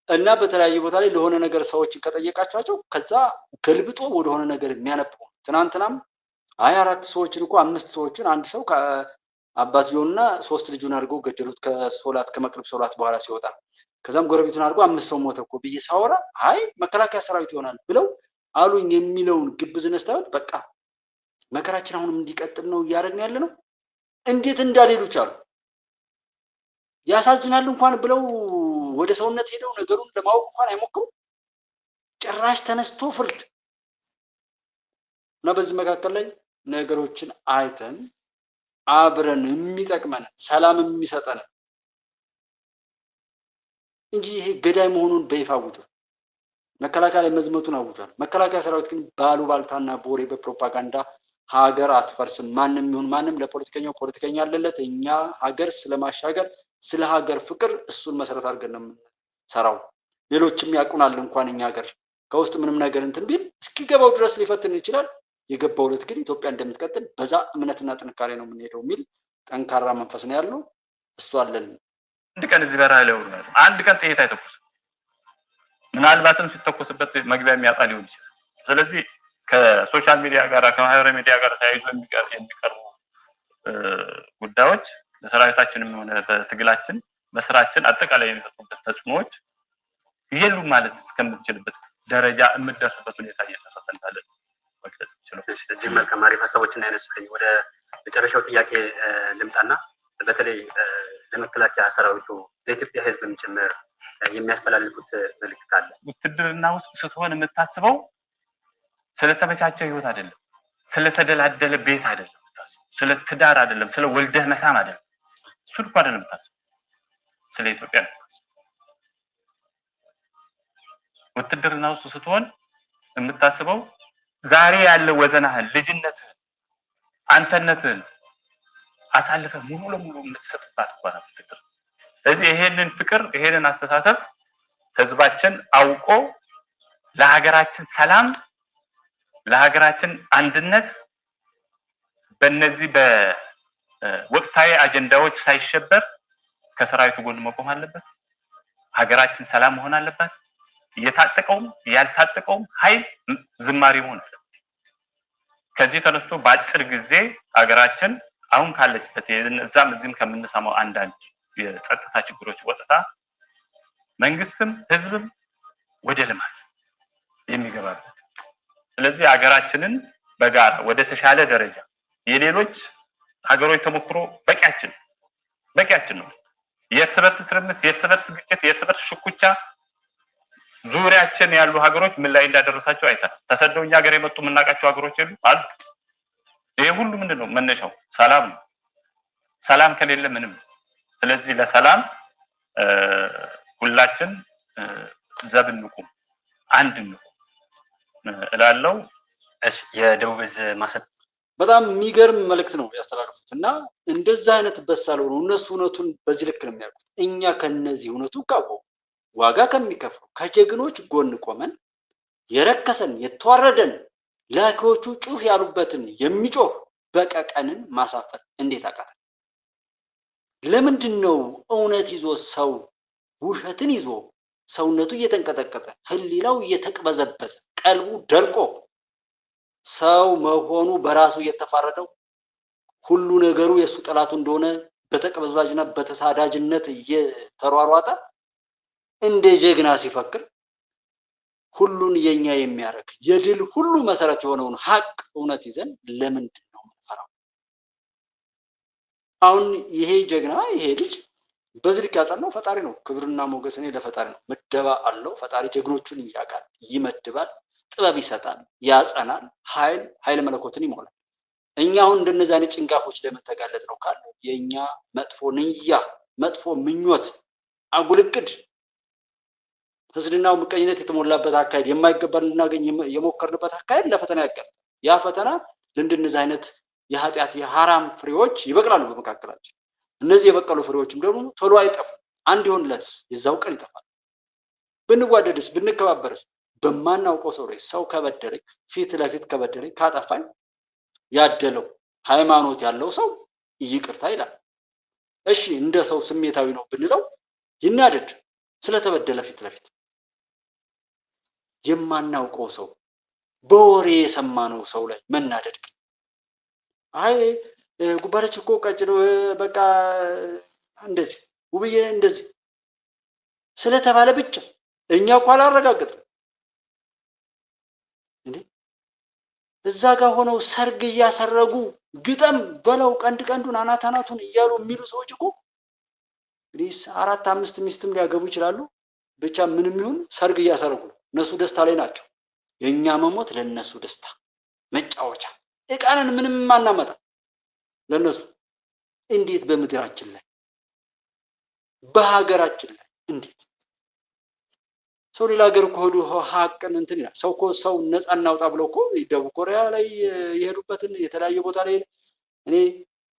እና በተለያየ ቦታ ላይ ለሆነ ነገር ሰዎችን ከጠየቃቸዋቸው ከዛ ገልብጦ ወደሆነ ነገር የሚያነቡ ትናንትናም 24 ሰዎችን እኮ 5 ሰዎችን አንድ ሰው ከአባትየውና 3 ልጁን አድርገው ገደሉት ከመቅረብ ሶላት በኋላ ሲወጣ። ከዛም ጎረቤቱን አድርጎ 5 ሰው ሞተ እኮ ብዬ ሳወራ አይ መከላከያ ሰራዊት ይሆናል ብለው አሉኝ የሚለውን ግብዝነት ታዩት። በቃ መከራችን አሁንም እንዲቀጥል ነው እያደረግን ያለ ነው። እንዴት እንዳሌሉ ቻሉ። ያሳዝናል እንኳን ብለው ወደ ሰውነት ሄደው ነገሩን ለማወቅ እንኳን አይሞክሩ። ጭራሽ ተነስቶ ፍርድ እና በዚህ መካከል ላይ ነገሮችን አይተን አብረን የሚጠቅመን ሰላም የሚሰጠን እንጂ ይሄ ገዳይ መሆኑን በይፋ አውጇል። መከላከያ ላይ መዝመቱን አውጇል። መከላከያ ሰራዊት ግን ባሉባልታና በወሬ በፕሮፓጋንዳ ሀገር አትፈርስም። ማንም ይሁን ማንም ለፖለቲከኛው ፖለቲከኛ አለለት። እኛ ሀገር ስለማሻገር ስለ ሀገር ፍቅር እሱን መሰረት አድርገን ነው የምንሰራው። ሌሎችም ያውቁናል። እንኳን እኛ ሀገር ከውስጥ ምንም ነገር እንትን ቢል እስኪገባው ድረስ ሊፈትን ይችላል። የገባው ዕለት ግን ኢትዮጵያ እንደምትቀጥል በዛ እምነትና ጥንካሬ ነው የምንሄደው የሚል ጠንካራ መንፈስ ነው ያለው። እሱ አለን። አንድ ቀን እዚህ በረሃ ላይ ወርዷል። አንድ ቀን ጥይት አይተኩስም። ምናልባትም ሲተኮስበት መግቢያ የሚያጣ ሊሆን ይችላል። ስለዚህ ከሶሻል ሚዲያ ጋር ከማህበራዊ ሚዲያ ጋር ተያይዞ የሚቀርቡ ጉዳዮች በሰራዊታችንም ሆነ በትግላችን በስራችን አጠቃላይ የሚፈጥሩበት ተጽዕኖዎች የሉም ማለት እስከምንችልበት ደረጃ የምንደርስበት ሁኔታ እየተፈጠረ እንዳለ መግለጽ ይችላል። እጅግ መልካም አሪፍ ሀሳቦችን ያነሱልኝ። ወደ መጨረሻው ጥያቄ ልምጣና በተለይ ለመከላከያ ሰራዊቱ ለኢትዮጵያ ሕዝብም ጭምር የሚያስተላልፉት መልእክት አለ። ውትድርና ውስጥ ስትሆን የምታስበው ስለተመቻቸ ህይወት አይደለም፣ ስለተደላደለ ቤት አይደለም የምታስበው፣ ስለ ትዳር አይደለም፣ ስለ ወልደህ መሳም አይደለም። እሱ እኮ አይደለም የምታስበው፣ ስለ ኢትዮጵያ ነው የምታስበው። ውትድርና ውስጥ ስትሆን የምታስበው ዛሬ ያለ ወዘናህን፣ ልጅነትህን፣ አንተነትህን አሳልፈህ ሙሉ ለሙሉ የምትሰጥባት እኮ ናት ውትድርና። ስለዚህ ይሄንን ፍቅር ይሄንን አስተሳሰብ ህዝባችን አውቆ ለሀገራችን ሰላም ለሀገራችን አንድነት በእነዚህ በወቅታዊ አጀንዳዎች ሳይሸበር ከሰራዊቱ ጎን መቆም አለበት። ሀገራችን ሰላም መሆን አለባት። የታጠቀውም ያልታጠቀውም ኃይል ዝማሬ መሆን አለበት። ከዚህ ተነስቶ በአጭር ጊዜ ሀገራችን አሁን ካለችበት እዛም እዚህም ከምንሰማው አንዳንድ የጸጥታ ችግሮች ወጥታ መንግስትም ህዝብም ወደ ልማት የሚገባበት ስለዚህ ሀገራችንን በጋራ ወደ ተሻለ ደረጃ የሌሎች ሀገሮች ተሞክሮ በቂያችን ነው። የእርስ በርስ ትርምስ፣ የእርስ በርስ ግጭት፣ የእርስ በርስ ሽኩቻ ዙሪያችን ያሉ ሀገሮች ምን ላይ እንዳደረሳቸው አይተናል። ተሰደው እኛ ሀገር የመጡ የምናውቃቸው ሀገሮች አሉ። ይሄ ሁሉ ምንድነው መነሻው? ሰላም ነው። ሰላም ከሌለ ምንም። ስለዚህ ለሰላም ሁላችን ዘብ እንቁም፣ አንድ እንቁም እላለሁ። እሺ የደቡብ ዕዝ በጣም የሚገርም መልእክት ነው ያስተላልፉት እና እንደዛ አይነት በሳል ሆኖ እነሱ እውነቱን በዚህ ልክ ነው የሚያውቁት። እኛ ከነዚህ እውነቱ ካወቁ ዋጋ ከሚከፍሉ ከጀግኖች ጎን ቆመን የረከሰን የተዋረደን ላኪዎቹ ጩህ ያሉበትን የሚጮህ በቀቀንን ማሳፈር እንዴት አቃተን? ለምንድን ነው እውነት ይዞ ሰው ውሸትን ይዞ ሰውነቱ እየተንቀጠቀጠ ህሊናው እየተቅበዘበዘ ቀልቡ ደርቆ ሰው መሆኑ በራሱ እየተፋረደው ሁሉ ነገሩ የሱ ጠላቱ እንደሆነ በተቅበዝባዥና በተሳዳጅነት እየተሯሯጠ እንደ ጀግና ሲፈክር ሁሉን የኛ የሚያረግ የድል ሁሉ መሰረት የሆነውን ሀቅ እውነት ይዘን ለምንድን ነው የምንፈራው? አሁን ይሄ ጀግና ይሄ ልጅ በዚህ ልክ ያጸናው ፈጣሪ ነው። ክብርና ሞገስ እኔ ለፈጣሪ ነው። ምደባ አለው ፈጣሪ ጀግኖቹን ያውቃል፣ ይመድባል፣ ጥበብ ይሰጣል፣ ያጸናል፣ ኃይል መለኮትን ይሞላል። እኛ አሁን እንደነዚህ አይነት ጭንጋፎች ለምን ተጋለጥ ነው ካለ የኛ መጥፎ ንያ፣ መጥፎ ምኞት፣ አጉልቅድ፣ ህዝድናው ምቀኝነት የተሞላበት አካሄድ፣ የማይገባ ልናገኝ የሞከርንበት አካሄድ ለፈተና ያጋልጣል። ያ ፈተና ለእንደነዚህ አይነት የኃጢአት የሐራም ፍሬዎች ይበቅላሉ በመካከላችን። እነዚህ የበቀሉ ፍሬዎችም ደግሞ ቶሎ አይጠፉም። አንድ ይሆንለት የዛው ቀን ይጠፋል። ብንዋደድስ ብንከባበርስ በማናውቀው ሰው ላይ ሰው ከበደለኝ ፊት ለፊት ከበደለኝ ካጠፋኝ ያደለው ሃይማኖት ያለው ሰው ይቅርታ ይላል። እሺ እንደ ሰው ስሜታዊ ነው ብንለው ይናደድ ስለተበደለ ፊት ለፊት። የማናውቀው ሰው በወሬ የሰማነው ሰው ላይ መናደድ ግን አይ ጉባለች እኮ ቀጭኖ በቃ እንደዚህ ውብዬ እንደዚህ ስለተባለ ብቻ እኛ እኮ አላረጋግጥም እንዴ። እዛ ጋር ሆነው ሰርግ እያሰረጉ ግጠም በለው ቀንድ ቀንዱን አናት አናቱን እያሉ የሚሉ ሰዎች እኮ እንግዲህ 4 5 ሚስትም ሊያገቡ ይችላሉ። ብቻ ምንም ይሁን ሰርግ እያሰረጉ ነው። እነሱ ደስታ ላይ ናቸው። የኛ መሞት ለነሱ ደስታ መጫወቻ እቃንን ምንም ማናመጣ ለነሱ። እንዴት በምድራችን ላይ በሀገራችን ላይ እንዴት ሰው ሌላ ሀገር እኮ ሄዶ ሀቅን እንትን ይላል። ሰው እኮ ሰው ነፃ እናውጣ ብለው እኮ ደቡብ ኮሪያ ላይ የሄዱበትን የተለያየ ቦታ ላይ እኔ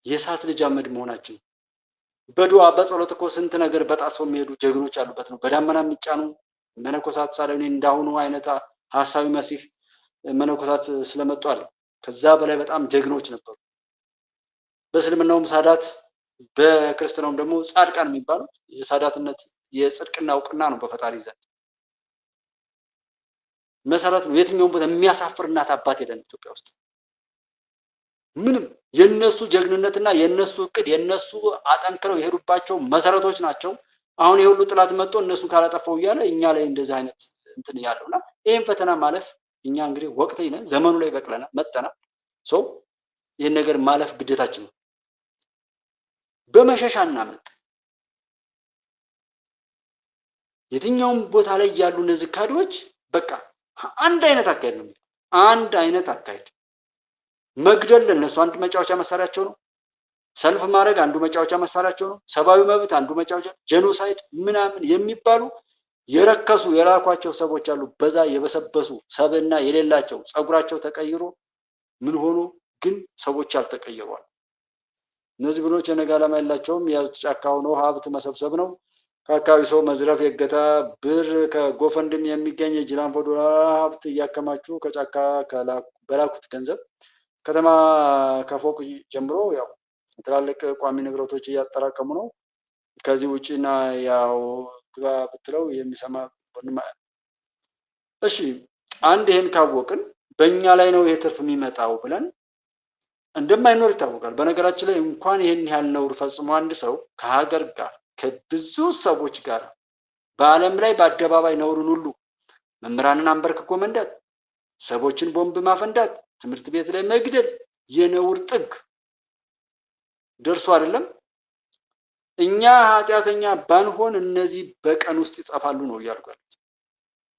የእሳት ልጅ አመድ መሆናችን በዱዓ በጸሎት እኮ ስንት ነገር በጣሰው የሚሄዱ ጀግኖች ያሉበት ነው። በዳመና የሚጫኑ መነኮሳት ሳለ እኔ እንዳሁኑ አይነት ሀሳዊ መሲህ መነኮሳት ስለመጡ አለ። ከዛ በላይ በጣም ጀግኖች ነበሩ። በእስልምናውም ሳዳት በክርስትናውም ደግሞ ጻድቃን የሚባሉት የሳዳትነት የጽድቅና እውቅና ነው በፈጣሪ ዘንድ መሰረት ነው። የትኛውም ቦታ የሚያሳፍር እናት አባት የለን ኢትዮጵያ ውስጥ ምንም። የነሱ ጀግንነትና የነሱ እቅድ የነሱ አጠንክረው የሄዱባቸው መሰረቶች ናቸው። አሁን የሁሉ ጥላት መጥቶ እነሱን ካላጠፋው እያለ እኛ ላይ እንደዚህ አይነት እንትን ያለውና ይሄን ፈተና ማለፍ እኛ እንግዲህ ወቅተኝ ነን፣ ዘመኑ ላይ በቅለና መጠና ሰው ይሄን ነገር ማለፍ ግዴታችን ነው። በመሸሻ እናመልጥ። የትኛውም ቦታ ላይ ያሉ እነዚህ ካድሬዎች በቃ አንድ አይነት አካሄድ ነው። አንድ አይነት አካሄድ መግደል ለነሱ አንድ መጫወቻ መሳሪያቸው ነው። ሰልፍ ማድረግ አንዱ መጫወቻ መሳሪያቸው ነው። ሰብአዊ መብት አንዱ መጫወቻ፣ ጄኖሳይድ ምናምን የሚባሉ የረከሱ የላኳቸው ሰዎች አሉ። በዛ የበሰበሱ ሰብና የሌላቸው ጸጉራቸው ተቀይሮ ምን ሆኖ ግን ሰዎች ያልተቀየሯል። እነዚህ ብሎች የነገ ዓላማ ያላቸውም የያዙት ጫካ ሆነው ሀብት መሰብሰብ ነው። ከአካባቢ ሰው መዝረፍ፣ የገታ ብር ከጎፈንድም የሚገኝ የጅላንፎ ዶላር ሀብት እያከማቹ ከጫካ በላኩት ገንዘብ ከተማ ከፎቅ ጀምሮ ያው ትላልቅ ቋሚ ንብረቶች እያጠራቀሙ ነው። ከዚህ ውጪና ያው ግባ ብትለው የሚሰማ እሺ፣ አንድ ይሄን ካወቅን በእኛ ላይ ነው ይሄ ትርፍ የሚመጣው ብለን እንደማይኖር ይታወቃል። በነገራችን ላይ እንኳን ይሄን ያህል ነውር ፈጽሞ አንድ ሰው ከሀገር ጋር ከብዙ ሰዎች ጋር በዓለም ላይ በአደባባይ ነውርን ሁሉ መምህራንን አንበርክኮ መንዳት፣ ሰዎችን ቦምብ ማፈንዳት፣ ትምህርት ቤት ላይ መግደል የነውር ጥግ ደርሶ አይደለም። እኛ ኃጢአተኛ ባንሆን እነዚህ በቀን ውስጥ ይጠፋሉ ነው እያልኩ ያሉት።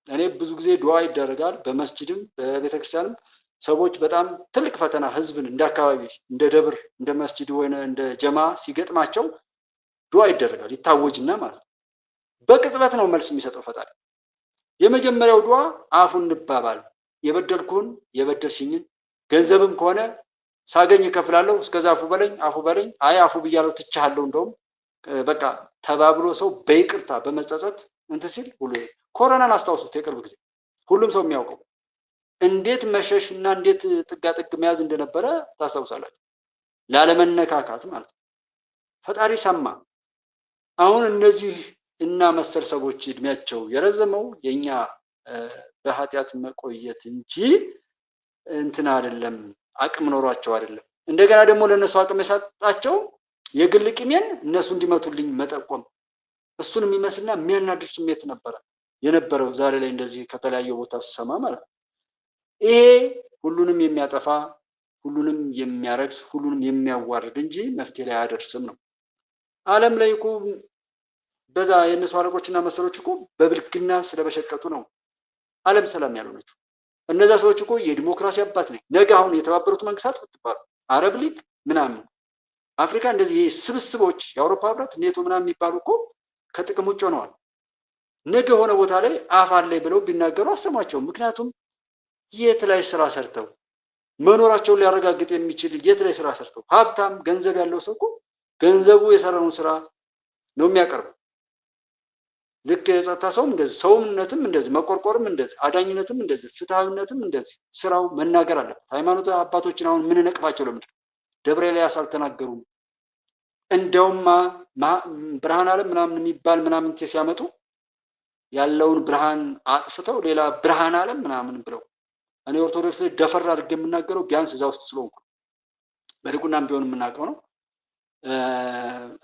እኔ ብዙ ጊዜ ዱዓ ይደረጋል በመስጂድም በቤተክርስቲያንም ሰዎች በጣም ትልቅ ፈተና ህዝብን እንደ አካባቢ እንደ ደብር እንደ መስጂድ ወይ እንደ ጀማ ሲገጥማቸው ዱዓ ይደረጋል ይታወጅና ማለት ነው። በቅጽበት ነው መልስ የሚሰጠው ፈጣሪ። የመጀመሪያው ዱዓ አፉን እንባባል፣ የበደልኩን የበደልሽኝን ገንዘብም ከሆነ ሳገኝ እከፍላለሁ፣ እስከዛ አፉ በለኝ፣ አይ አፉ ብያለሁ ትቻለሁ፣ እንደውም በቃ ተባብሎ ሰው በይቅርታ በመጸጸት እንትን ሲል ሁሉ ኮሮናን አስታውሱት። የቅርብ ጊዜ ሁሉም ሰው የሚያውቀው እንዴት መሸሽ እና እንዴት ጥጋጥግ መያዝ እንደነበረ ታስታውሳላችሁ። ላለመነካካት ማለት ነው። ፈጣሪ ሰማ። አሁን እነዚህ እና መሰል ሰዎች እድሜያቸው የረዘመው የኛ በኃጢአት መቆየት እንጂ እንትን አይደለም፣ አቅም ኖሯቸው አይደለም። እንደገና ደግሞ ለነሱ አቅም የሰጣቸው የግል ቂሜን እነሱ እንዲመቱልኝ መጠቆም፣ እሱን የሚመስልና የሚያናድር ስሜት ነበረ የነበረው። ዛሬ ላይ እንደዚህ ከተለያየ ቦታ ሲሰማ ማለት ነው። ይሄ ሁሉንም የሚያጠፋ ሁሉንም የሚያረክስ ሁሉንም የሚያዋርድ እንጂ መፍትሄ ላይ አያደርስም ነው። ዓለም ላይ እኮ በዛ የነሱ አለቆችና መሰሎች እኮ በብልግና ስለበሸቀጡ ነው ዓለም ሰላም ያልሆነችው። እነዛ ሰዎች እኮ የዲሞክራሲ አባት ነኝ ነገ አሁን የተባበሩት መንግስታት ብትባሉ አረብ ሊግ ምናምን አፍሪካ እንደዚህ ስብስቦች የአውሮፓ ህብረት ኔቶ ምናምን የሚባሉ እኮ ከጥቅም ውጭ ሆነዋል። ነገ ሆነ ቦታ ላይ አፍ አለኝ ብለው ቢናገሩ አሰማቸውም። ምክንያቱም የት ላይ ስራ ሰርተው መኖራቸውን ሊያረጋግጥ የሚችል የት ላይ ስራ ሰርተው ሀብታም ገንዘብ ያለው ሰው እኮ ገንዘቡ የሰራውን ስራ ነው የሚያቀርበው። ልክ የጸጥታ ሰውም እንደዚህ ሰውነትም እንደዚህ መቆርቆርም እንደዚህ አዳኝነትም እንደዚህ ፍትሃዊነትም እንደዚህ ስራው መናገር አለበት። ሃይማኖት አባቶችን አሁን ምን ነቅፋቸው ለምንድን ነው ደብረ ኤልያስ አልተናገሩም? እንደውም ብርሃን ዓለም ምናምን የሚባል ምናምን ሲያመጡ ያለውን ብርሃን አጥፍተው ሌላ ብርሃን ዓለም ምናምን ብለው እኔ ኦርቶዶክስ ደፈር አድርጌ የምናገረው ቢያንስ እዛ ውስጥ ስለሆንኩ በድቁናም ቢሆን የምናውቀው ነው።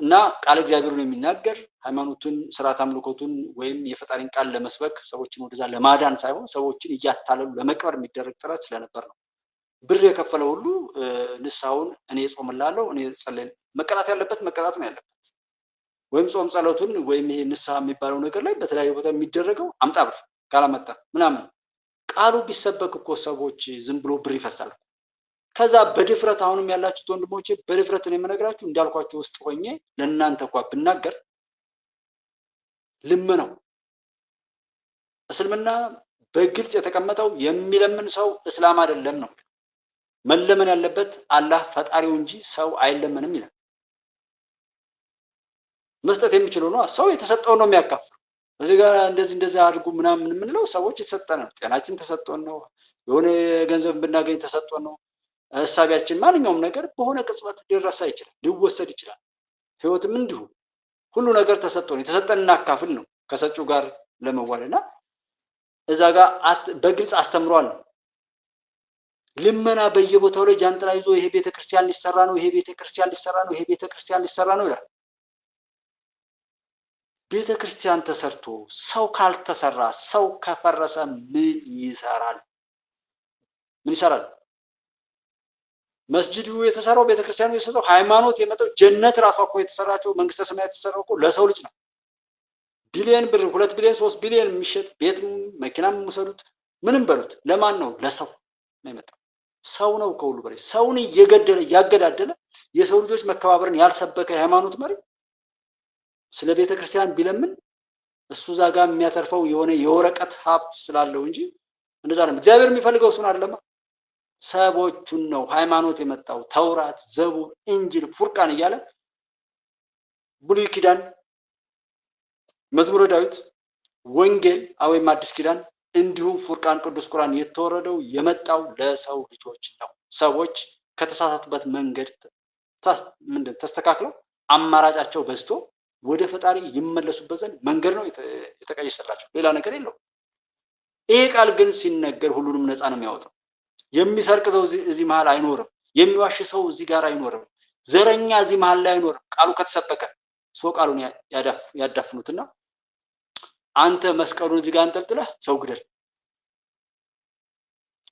እና ቃል እግዚአብሔርን የሚናገር ሃይማኖቱን ስርዓት አምልኮቱን ወይም የፈጣሪን ቃል ለመስበክ ሰዎችን ወደዛ ለማዳን ሳይሆን ሰዎችን እያታለሉ ለመቅበር የሚደረግ ጥረት ስለነበር ነው። ብር የከፈለ ሁሉ ንስሐውን እኔ ጾምላለሁ እኔ ጸልይ መቀጣት ያለበት መቀጣት ነው ያለበት። ወይም ጾም ጸሎቱን ወይም ይሄ ንስሐ የሚባለው ነገር ላይ በተለያየ ቦታ የሚደረገው አምጣ ብር ካላመጣ ምናምን ቃሉ ቢሰበክ እኮ ሰዎች ዝም ብሎ ብር ይፈሳል። ከዛ በድፍረት አሁንም ያላችሁት ወንድሞቼ በድፍረት ነው የምነግራችሁ እንዳልኳችሁ ውስጥ ሆኜ ለእናንተ እንኳን ብናገር ልመናው እስልምና በግልጽ የተቀመጠው የሚለምን ሰው እስላም አይደለም ነው። መለመን ያለበት አላህ ፈጣሪው እንጂ ሰው አይለመንም ይላል። መስጠት የሚችለው ነው ሰው የተሰጠው ነው የሚያካፍለው። እዚህ ጋር እንደዚህ አድርጉ ምናምን የምንለው ሰዎች የተሰጠን ነው። ጤናችን ተሰጥቶን ነው። የሆነ ገንዘብ ብናገኝ ተሰጥቶን ነው። ሐሳቢያችን ማንኛውም ነገር በሆነ ቅጽበት ሊረሳ ይችላል፣ ሊወሰድ ይችላል። ህይወትም እንዲሁ ሁሉ ነገር ተሰጥቶን የተሰጠን እናካፍል ነው ከሰጪው ጋር ለመዋልና እዛ ጋር በግልጽ አስተምሯል። ልመና በየቦታው ላይ ጃንጥላ ይዞ ይሄ ቤተክርስቲያን ሊሰራ ነው፣ ይሄ ቤተክርስቲያን ሊሰራ ነው፣ ይሄ ቤተክርስቲያን ሊሰራ ነው ይላል። ቤተክርስቲያን ተሰርቶ ሰው ካልተሰራ ሰው ከፈረሰ ምን ይሰራል? ምን ይሰራል? መስጂዱ የተሰራው ቤተክርስቲያኑ የተሰራው ሃይማኖት የመጣው ጀነት ራሷ እኮ የተሰራቸው መንግስተ ሰማያት የተሰራው እኮ ለሰው ልጅ ነው። ቢሊየን ብር 2 ቢሊየን 3 ቢሊየን የሚሸጥ ቤት መኪናም ወሰዱት ምንም በሉት ለማን ነው? ለሰው ነው የመጣው። ሰው ነው ከሁሉ በላይ ሰውን እየገደለ ያገዳደለ የሰው ልጆች መከባበርን ያልሰበከ ሃይማኖት መሪ ስለ ቤተክርስቲያን ቢለምን እሱ ዛጋ የሚያተርፈው የሆነ የወረቀት ሀብት ስላለው እንጂ እንደዛ ነው። እግዚአብሔር የሚፈልገው እሱን አይደለም። ሰቦቹን ነው ሃይማኖት የመጣው። ተውራት፣ ዘቡር፣ እንጂል፣ ፉርቃን እያለ ብሉይ ኪዳን፣ መዝሙረ ዳዊት፣ ወንጌል ወይም አዲስ ኪዳን እንዲሁም ፉርቃን ቅዱስ ቁርአን የተወረደው የመጣው ለሰው ልጆች ነው። ሰዎች ከተሳሳቱበት መንገድ ተስተካክለው አማራጫቸው በዝቶ ወደ ፈጣሪ ይመለሱበት ዘንድ መንገድ ነው የተቀየሰላቸው፣ ሌላ ነገር የለው። ይሄ ቃል ግን ሲነገር ሁሉንም ነፃ ነው የሚያወጣው። የሚሰርቅ ሰው እዚህ መሃል አይኖርም። የሚዋሽ ሰው እዚህ ጋር አይኖርም። ዘረኛ እዚህ መሃል ላይ አይኖርም። ቃሉ ከተሰበከ ሰው ቃሉን ያዳፍኑትና አንተ መስቀሉን እዚህ ጋር አንጠልጥለህ ሰው ግደል።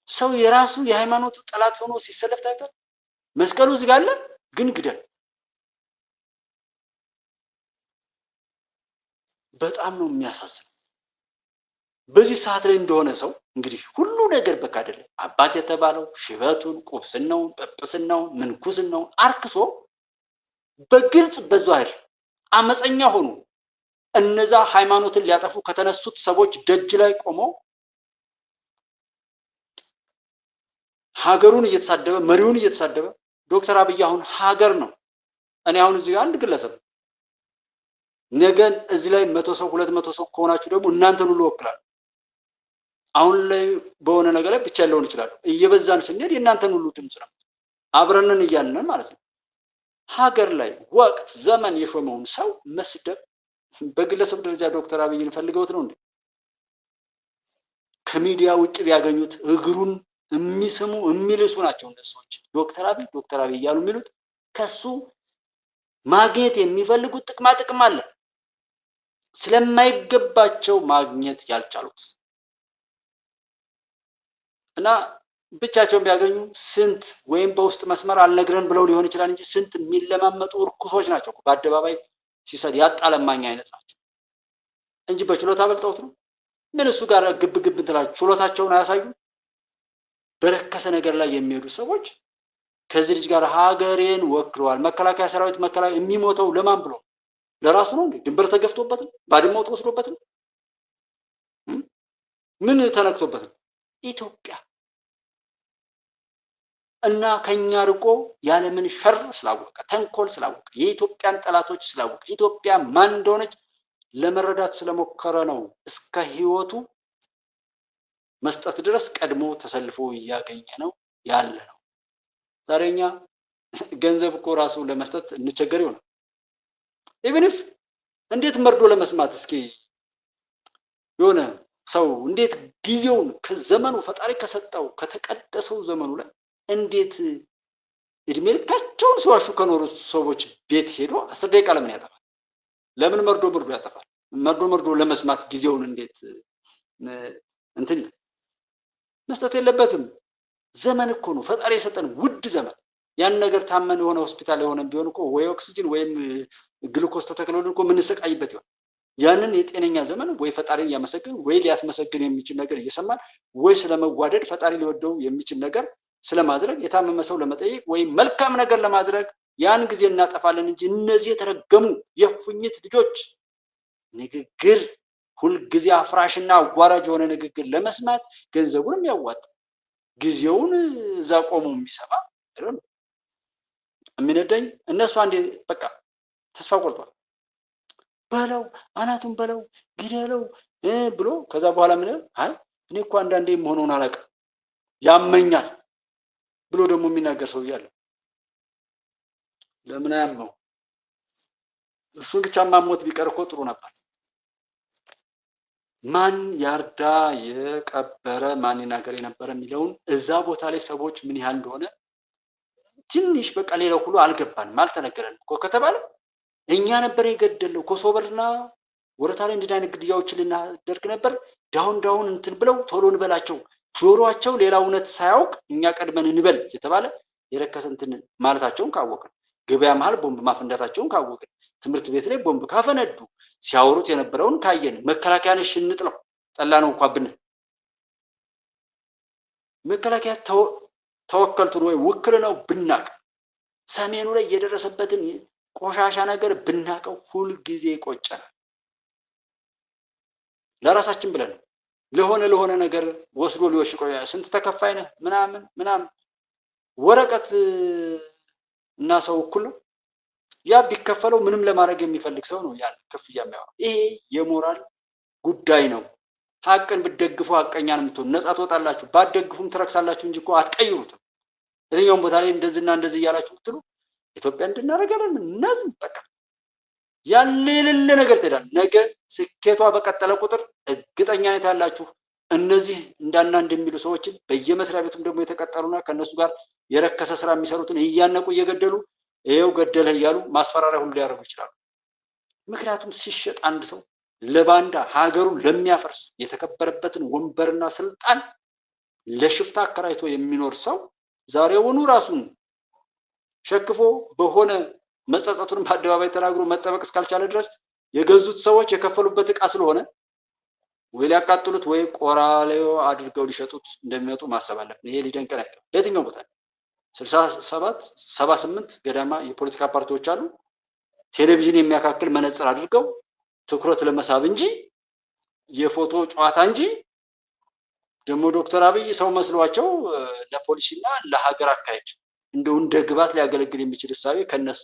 ሰው የራሱ የሃይማኖት ጠላት ሆኖ ሲሰለፍ ታይቷል። መስቀሉ እዚህ ጋር አለ ግን ግደል። በጣም ነው የሚያሳዝነው። በዚህ ሰዓት ላይ እንደሆነ ሰው እንግዲህ ሁሉ ነገር በቃ አይደለም አባት የተባለው ሽበቱን፣ ቁብስናውን፣ ጵጵስናውን፣ ምንኩስናውን አርክሶ በግልጽ በዛህር አመፀኛ ሆኖ እነዛ ሃይማኖትን ሊያጠፉ ከተነሱት ሰዎች ደጅ ላይ ቆሞ ሀገሩን እየተሳደበ መሪውን እየተሳደበ ዶክተር አብይ አሁን ሀገር ነው። እኔ አሁን እዚህ ጋር አንድ ግለሰብ ነገን እዚህ ላይ 100 ሰው 200 ሰው ከሆናችሁ ደግሞ እናንተን ሁሉ ወክላል። አሁን ላይ በሆነ ነገር ላይ ብቻ ሊሆን ይችላል። እየበዛን ስንሄድ የእናንተን ሁሉ ድምጽ ነው አብረንን እያልን ማለት ነው። ሀገር ላይ ወቅት ዘመን የሾመውን ሰው መስደብ በግለሰብ ደረጃ ዶክተር አብይን ፈልገውት ነው እንዴ? ከሚዲያ ውጭ ቢያገኙት እግሩን የሚስሙ የሚልሱ ናቸው እነሱዎች። ዶክተር አብይ እያሉ የሚሉት ከሱ ማግኘት የሚፈልጉት ጥቅም አለ ስለማይገባቸው ማግኘት ያልቻሉት እና ብቻቸውን ቢያገኙ ስንት ወይም በውስጥ መስመር አልነግረን ብለው ሊሆን ይችላል እንጂ ስንት የሚለማመጡ እርኩሶች ናቸው። በአደባባይ ሲሰድ ያጣለማኝ አይነት ናቸው። እንጂ በችሎታ በልጠውት ነው። ምን እሱ ጋር ግብ ግብ እንትላችሁ ችሎታቸውን አያሳዩ። በረከሰ ነገር ላይ የሚሄዱ ሰዎች ከዚህ ልጅ ጋር ሀገሬን ወክለዋል። መከላከያ ሰራዊት መከላከያ የሚሞተው ለማን ብሎ? ለራሱ ነው እንዴ? ድንበር ተገፍቶበት ነው? ባድመው ተወስዶበት ነው? ምን ተነክቶበት ነው? ኢትዮጵያ እና ከኛ ርቆ ያለምን ሸር ስላወቀ ተንኮል ስላወቀ የኢትዮጵያን ጠላቶች ስላወቀ ኢትዮጵያ ማን እንደሆነች ለመረዳት ስለሞከረ ነው እስከ ህይወቱ መስጠት ድረስ ቀድሞ ተሰልፎ እያገኘ ነው ያለ ነው። ዛሬኛ ገንዘብ እኮ ራሱ ለመስጠት እንቸገር ይሆናል። ኢቭንፍ እንዴት መርዶ ለመስማት እስኪ የሆነ ሰው እንዴት ጊዜውን ከዘመኑ ፈጣሪ ከሰጠው ከተቀደሰው ዘመኑ ላይ እንዴት እድሜ ልካቸውን ሲዋሹ ከኖሩ ሰዎች ቤት ሄዶ 10 ደቂቃ ለምን ያጠፋል? ለምን መርዶ ያጠፋል? መርዶ ለመስማት ጊዜውን እንዴት እንትን መስጠት የለበትም። ዘመን እኮ ነው ፈጣሪ የሰጠን ውድ ዘመን። ያን ነገር ታመን የሆነ ሆስፒታል የሆነ ቢሆን እኮ ወይ ኦክሲጅን ወይም ግሉኮስ ተተክሎልን እኮ ምንሰቃይበት ይሆን። ያንን የጤነኛ ዘመን ወይ ፈጣሪን ያመሰግን ወይ ሊያስመሰግን የሚችል ነገር እየሰማን ወይ ስለመዋደድ ፈጣሪ ሊወደው የሚችል ነገር ስለማድረግ የታመመ ሰው ለመጠየቅ ወይ መልካም ነገር ለማድረግ ያን ጊዜ እናጠፋለን እንጂ እነዚህ የተረገሙ የፉኝት ልጆች ንግግር ሁልጊዜ አፍራሽና አዋራጅ የሆነ ንግግር ለመስማት ገንዘቡንም ያዋጣ ጊዜውን እዛ ቆሞ የሚሰማ አይደለም። የሚነደኝ እነሱ አንዴ በቃ ተስፋ ቆርጧል። በለው አናቱን በለው ግደለው ብሎ ከዛ በኋላ ምን አይ እኔ እኮ አንዳንዴ መሆኑን አላውቅም ያመኛል ብሎ ደግሞ የሚናገር ሰው እያለ ለምን አያመው? እሱን ብቻ ማሞት ቢቀር እኮ ጥሩ ነበር። ማን ያርዳ የቀበረ ማን ይናገር የነበረ የሚለውን እዛ ቦታ ላይ ሰዎች ምን ያህል እንደሆነ ትንሽ በቃ ሌላው ሁሉ አልገባንም አልተነገረንም እኮ ከተባለ እኛ ነበር የገደለው ኮሶበርና ወረታ ላይ እንደዚህ አይነት ግድያዎችን ልናደርግ ነበር። ዳውን እንትን ብለው ቶሎ እንበላቸው ጆሮአቸው ሌላ እውነት ሳያውቅ እኛ ቀድመን እንበል የተባለ የረከሰ እንትን ማለታቸውን ካወቅን፣ ገበያ መሀል ቦምብ ማፈንዳታቸውን ካወቅን፣ ትምህርት ቤት ላይ ቦምብ ካፈነዱ ሲያወሩት የነበረውን ካየን፣ መከላከያ ነሽ እንጥለው ጠላ ነው እንኳን ብንል መከላከያ ተወከልቱን ወይ ውክልናው ብናቅ ሰሜኑ ላይ የደረሰበትን ቆሻሻ ነገር ብናቀው ሁል ጊዜ ይቆጨናል። ለራሳችን ብለን ለሆነ ነገር ወስዶ ሊወሽቆ ስንት ተከፋይ ነህ ምናምን ወረቀት እና ሰው እኩል ነው። ያ ቢከፈለው ምንም ለማድረግ የሚፈልግ ሰው ነው ያን ክፍያ የሚያወራው። ይሄ የሞራል ጉዳይ ነው። ሀቅን ብትደግፉ ሀቀኛ ነው የምትሆኑ፣ ነፃ ትወጣላችሁ። ባትደግፉም ትረክሳላችሁ እንጂ እኮ አትቀይሩትም። የትኛውም ቦታ ላይ እንደዚህና እንደዚህ እያላችሁ ብትሉ ኢትዮጵያ እንድናደርጋለን ምንም በቃ ያለ የሌለ ነገር ትሄዳል። ነገ ስኬቷ በቀጠለ ቁጥር እርግጠኛ ነኝ ያላችሁ እነዚህ እንዳና እንደሚሉ ሰዎችን በየመስሪያ ቤቱም ደግሞ የተቀጠሩና ከነሱ ጋር የረከሰ ስራ የሚሰሩትን እያነቁ እየገደሉ ይሄው ገደለ እያሉ ማስፈራሪያ ሁሉ ሊያደርጉ ይችላሉ። ምክንያቱም ሲሸጥ አንድ ሰው ለባንዳ ሀገሩን ለሚያፈርስ የተከበረበትን ወንበርና ስልጣን ለሽፍታ አከራይቶ የሚኖር ሰው ዛሬውኑ ራሱን ሸክፎ በሆነ መጸጸቱን በአደባባይ ተናግሮ መጠበቅ እስካልቻለ ድረስ የገዙት ሰዎች የከፈሉበት ዕቃ ስለሆነ ወይ ሊያቃጥሉት ወይ ቆራሌዮ አድርገው ሊሸጡት እንደሚመጡ ማሰብ አለብን። ይሄ ሊደንቀን አይገባም። በየትኛው ቦታ 67 78 ገዳማ የፖለቲካ ፓርቲዎች አሉ። ቴሌቪዥን የሚያካክል መነጽር አድርገው ትኩረት ለመሳብ እንጂ የፎቶ ጨዋታ እንጂ ደግሞ ዶክተር አብይ ሰው መስሏቸው ለፖሊሲና ለሀገር አካሄድ እንደው እንደ ግባት ሊያገለግል የሚችል እሳቤ ከነሱ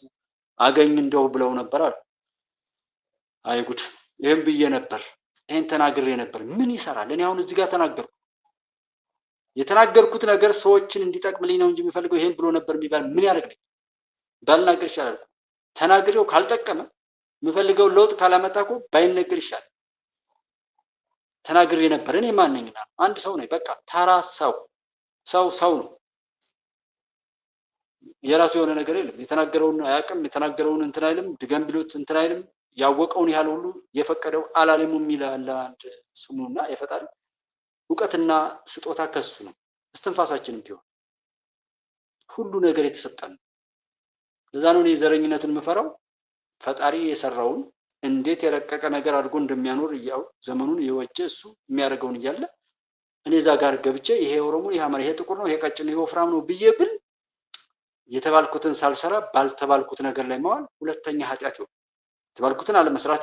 አገኝ እንደው ብለው ነበር አሉ። አይ ጉድ! ይሄን ብዬ ነበር፣ ይሄን ተናግሬ ነበር። ምን ይሰራል? እኔ አሁን እዚህ ጋር ተናገርኩ። የተናገርኩት ነገር ሰዎችን እንዲጠቅምልኝ ነው እንጂ የሚፈልገው ይሄን ብሎ ነበር የሚባል ምን ያደርግልኝ? ባልናገር ይሻላል። ተናግሬው ካልጠቀመ የምፈልገው ለውጥ ካላመጣ እኮ ባይነገር ይሻላል። ተናግሬ ነበር። እኔ ማን ነኝና? አንድ ሰው ነኝ። በቃ ተራ ሰው ነው። የራሱ የሆነ ነገር የለም። የተናገረውን አያውቅም። የተናገረውን እንትን አይልም። ድገም ቢሉት እንትን አይልም። ያወቀውን ያህል ሁሉ የፈቀደው አላለም የሚል አለ አንድ ስሙና የፈጣሪ እውቀትና ስጦታ ከሱ ነው። እስትንፋሳችንም ቢሆን ሁሉ ነገር የተሰጠን። ለዛ ነው እኔ ዘረኝነትን የምፈራው። ፈጣሪ የሰራውን እንዴት የረቀቀ ነገር አድርጎ እንደሚያኖር ያው ዘመኑን የወጀ እሱ የሚያደርገውን እያለ እኔ እዛ ጋር ገብቼ ይሄ ኦሮሞ ይሄ አማራ ይሄ ጥቁር ነው ይሄ ቀጭን ይሄ ወፍራም ነው ብዬ ብል የተባልኩትን ሳልሰራ ባልተባልኩት ነገር ላይ ማዋል ሁለተኛ ኃጢአት ይሆናል። የተባልኩትን አለመስራቴ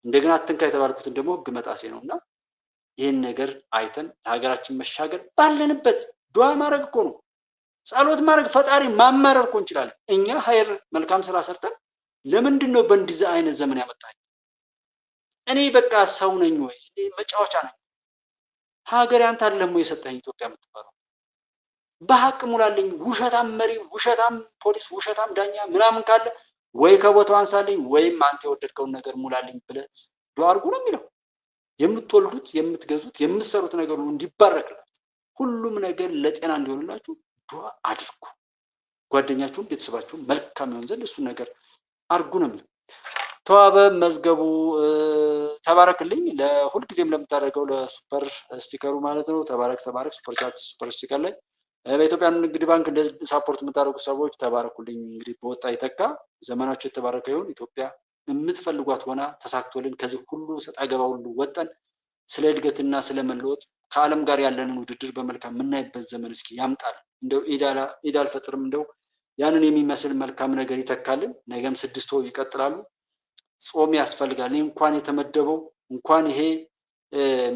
እንደገና አትንካ የተባልኩትን ደግሞ ህግ መጣሴ ነውና ይህን ነገር አይተን ለሀገራችን መሻገር ባለንበት ዱዓ ማድረግ እኮ ነው። ጸሎት ማድረግ ፈጣሪ ማማረር እኮ እንችላለን። እኛ ሀይር መልካም ስራ ሰርተን ለምንድን ነው በእንዲህ አይነት ዘመን ያመጣኝ? እኔ በቃ ሰው ነኝ ወይ እኔ መጫወቻ ነኝ? ሀገር ያንተ አይደለም ወይ የሰጠኝ ኢትዮጵያ የምትባለው? በሀቅ ሙላልኝ። ውሸታም መሪ፣ ውሸታም ፖሊስ፣ ውሸታም ዳኛ ምናምን ካለ ወይ ከቦታው አንሳልኝ ወይም አንተ የወደድከውን ነገር ሙላልኝ ብለህ ዱዓ አድርጉ ነው የሚለው። የምትወልዱት የምትገዙት የምትሰሩት ነገር ሁሉ እንዲባረክላችሁ ሁሉም ነገር ለጤና እንዲሆንላችሁ ዱዓ አድርጉ። ጓደኛችሁም ቤተሰባችሁም መልካም ይሆን ዘንድ እሱን ነገር አድርጉ ነው የሚለው። ተዋበ መዝገቡ ተባረክልኝ። ለሁልጊዜም ለምታደርገው ለሱፐር ስቲከሩ ማለት ነው። ተባረክ ተባረክ። ሱፐር ቻት ሱፐር ስቲከር ላይ በኢትዮጵያ ንግድ ባንክ እንደዚህ ሳፖርት የምታደርጉ ሰዎች ተባረኩልኝ። እንግዲህ በወጣ ይተካ ዘመናችሁ የተባረከ ይሁን። ኢትዮጵያ የምትፈልጓት ሆና ተሳክቶልን ከዚህ ሁሉ ሰጣ ገባ ሁሉ ወጠን ስለ እድገትና ስለ መለወጥ ከዓለም ጋር ያለንን ውድድር በመልካም የምናይበት ዘመን እስኪ ያምጣል። እንደው ኢድ አልፈጥርም እንደው ያንን የሚመስል መልካም ነገር ይተካልን። ነገም 6 ወር ይቀጥላሉ። ጾም ያስፈልጋል። እንኳን የተመደበው እንኳን ይሄ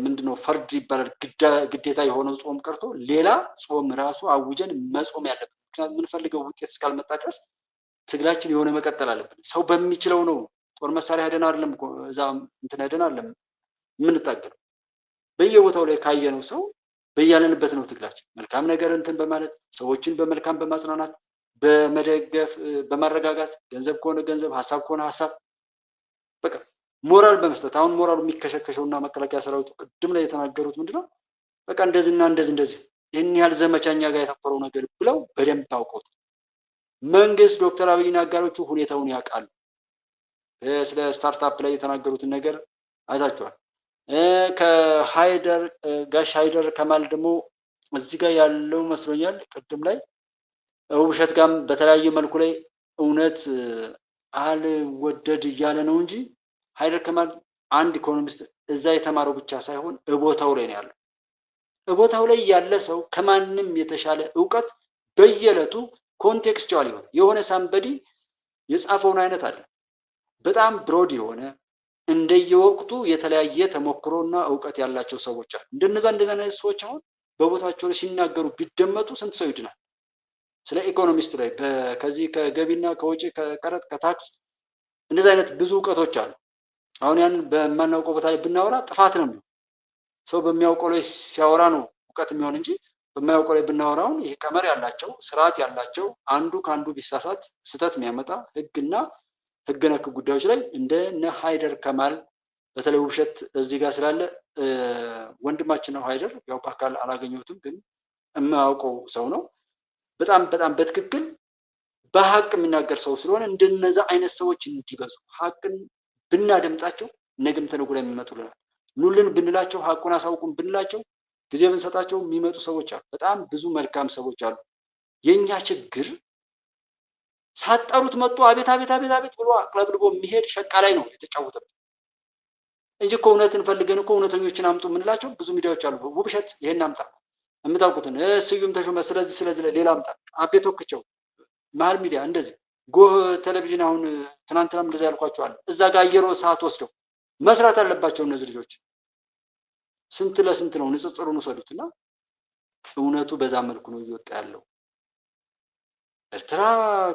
ምንድነው ፈርድ ይባላል ግዴታ የሆነው ጾም ቀርቶ ሌላ ጾም ራሱ አውጀን መጾም ያለብን። ምክንያቱም የምንፈልገው ውጤት እስካልመጣ ድረስ ትግላችን የሆነ መቀጠል አለብን። ሰው በሚችለው ነው። ጦር መሳሪያ ሄደን አይደለም እዛ እንትን ሄደን አይደለም የምንታገለው። በየቦታው ላይ ካየነው ሰው በያለንበት ነው ትግላችን። መልካም ነገር እንትን በማለት ሰዎችን በመልካም በማጽናናት በመደገፍ በማረጋጋት ገንዘብ ከሆነ ገንዘብ ሀሳብ ከሆነ ሀሳብ በቃ ሞራል በመስጠት አሁን ሞራሉ የሚከሸከሸውና መከላከያ ሰራዊቱ ቅድም ላይ የተናገሩት ምንድነው በቃ እንደዚህና እንደዚህ ይህን ያህል ዘመቻኛ ጋር የተፈረው ነገር ብለው በደንብ ታውቀውታል። መንግስት ዶክተር አብይና አጋሮቹ ሁኔታውን ያውቃሉ። ስለ ስታርታፕ ላይ የተናገሩትን ነገር አይታችኋል። ከሃይደር ጋሽ ሃይደር ከማል ደግሞ እዚህ ጋር ያለው መስሎኛል ቅድም ላይ ውብሸት ጋም በተለያየ መልኩ ላይ እውነት አልወደድ እያለ ነው እንጂ ሃይደር ከማል አንድ ኢኮኖሚስት እዛ የተማረው ብቻ ሳይሆን እቦታው ላይ ነው ያለው። እቦታው ላይ ያለ ሰው ከማንም የተሻለ እውቀት በየዕለቱ ኮንቴክስቹዋል የሆነ ሳምበዲ የጻፈውን አይነት አለ። በጣም ብሮድ የሆነ እንደየወቅቱ የተለያየ ተሞክሮና እውቀት ያላቸው ሰዎች አሉ። እንደነዛ አይነት ሰዎች አሁን በቦታቸው ላይ ሲናገሩ ቢደመጡ ስንት ሰው ይድናል? ስለ ኢኮኖሚስት ላይ ከዚህ ከገቢና ከወጪ ከቀረጥ ከታክስ እንደዛ አይነት ብዙ እውቀቶች አሉ። አሁን ያን በማናውቀው ቦታ ላይ ብናወራ ጥፋት ነው የሚሆነው። ሰው በሚያውቀው ላይ ሲያወራ ነው እውቀት የሚሆን እንጂ በማያውቀው ላይ ብናወራውን ይሄ ቀመር ያላቸው ስርዓት ያላቸው አንዱ ከአንዱ ቢሳሳት ስተት የሚያመጣ ህግና ህግ ነክ ጉዳዮች ላይ እንደነ ሃይደር ከማል በተለይ ውብሸት እዚህ ጋር ስላለ ወንድማችን ነው። ሃይደር ያው በአካል አላገኘሁትም፣ ግን የማያውቀው ሰው ነው። በጣም በጣም በትክክል በሀቅ የሚናገር ሰው ስለሆነ እንደነዛ አይነት ሰዎች እንዲበዙ ሀቅን ብናደምጣቸው ነገም ተነገ ወዲያ የሚመጡልናል። ኑልን ብንላቸው ሀቁን አሳውቁን ብንላቸው ጊዜ ብንሰጣቸው የሚመጡ ሰዎች አሉ። በጣም ብዙ መልካም ሰዎች አሉ። የኛ ችግር ሳጠሩት መጥቶ አቤት አቤት አቤት አቤት ብሎ አቅለብልቦ የሚሄድ ሸቃ ላይ ነው የተጫወተብን እንጂ እኮ እውነትን ፈልገን እኮ እውነተኞችን አምጡ የምንላቸው ብዙ ሚዲያዎች አሉ። ውብሸት ይሄን አምጣ የምታውቁትን ስዩም ተሾመ ስለዚህ ሌላ አምጣ አቤት ወክቸው መሀል ሚዲያ እንደዚህ ጎህ ቴሌቪዥን አሁን ትናንትናም እንደዛ ያልኳቸዋል። እዛ ጋር አየሮ ሰዓት ወስደው መስራት አለባቸው እነዚህ ልጆች። ስንት ለስንት ነው ንጽጽሩን ወሰዱትና እውነቱ በዛ መልኩ ነው እየወጣ ያለው። ኤርትራ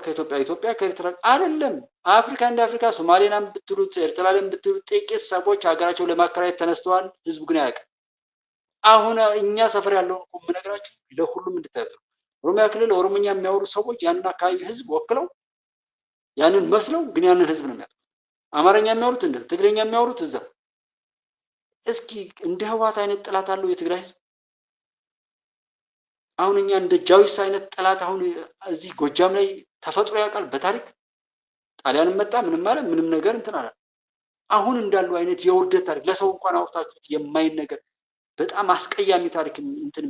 ከኢትዮጵያ ኢትዮጵያ ከኤርትራ አይደለም። አፍሪካ እንደ አፍሪካ ሶማሌናም ብትሉት ኤርትራንም ብትሉት ጥቂት ሰዎች ሀገራቸው ለማከራየት ተነስተዋል። ህዝቡ ግን አያውቅም። አሁን እኛ ሰፈር ያለውን እኮ የምነግራችሁ ለሁሉም እንድታዩት ነው። ኦሮሚያ ክልል ኦሮሞኛ የሚያወሩ ሰዎች ያንን አካባቢ ህዝብ ወክለው ያንን መስለው ግን ያንን ህዝብ ነው የሚያጠፉት። አማርኛ የሚያወሩት እንደ ትግርኛ የሚያወሩት እዛ። እስኪ እንደ ህወሓት አይነት ጥላት አለው የትግራይ ህዝብ? አሁን እኛ እንደ ጃዊስ አይነት ጥላት አሁን እዚህ ጎጃም ላይ ተፈጥሮ ያውቃል? በታሪክ ጣሊያን መጣ ምንም ማለት ምንም ነገር እንትን አለ። አሁን እንዳሉ አይነት የውርደት ታሪክ ለሰው እንኳን አውርታችሁት የማይን ነገር በጣም አስቀያሚ ታሪክ እንትን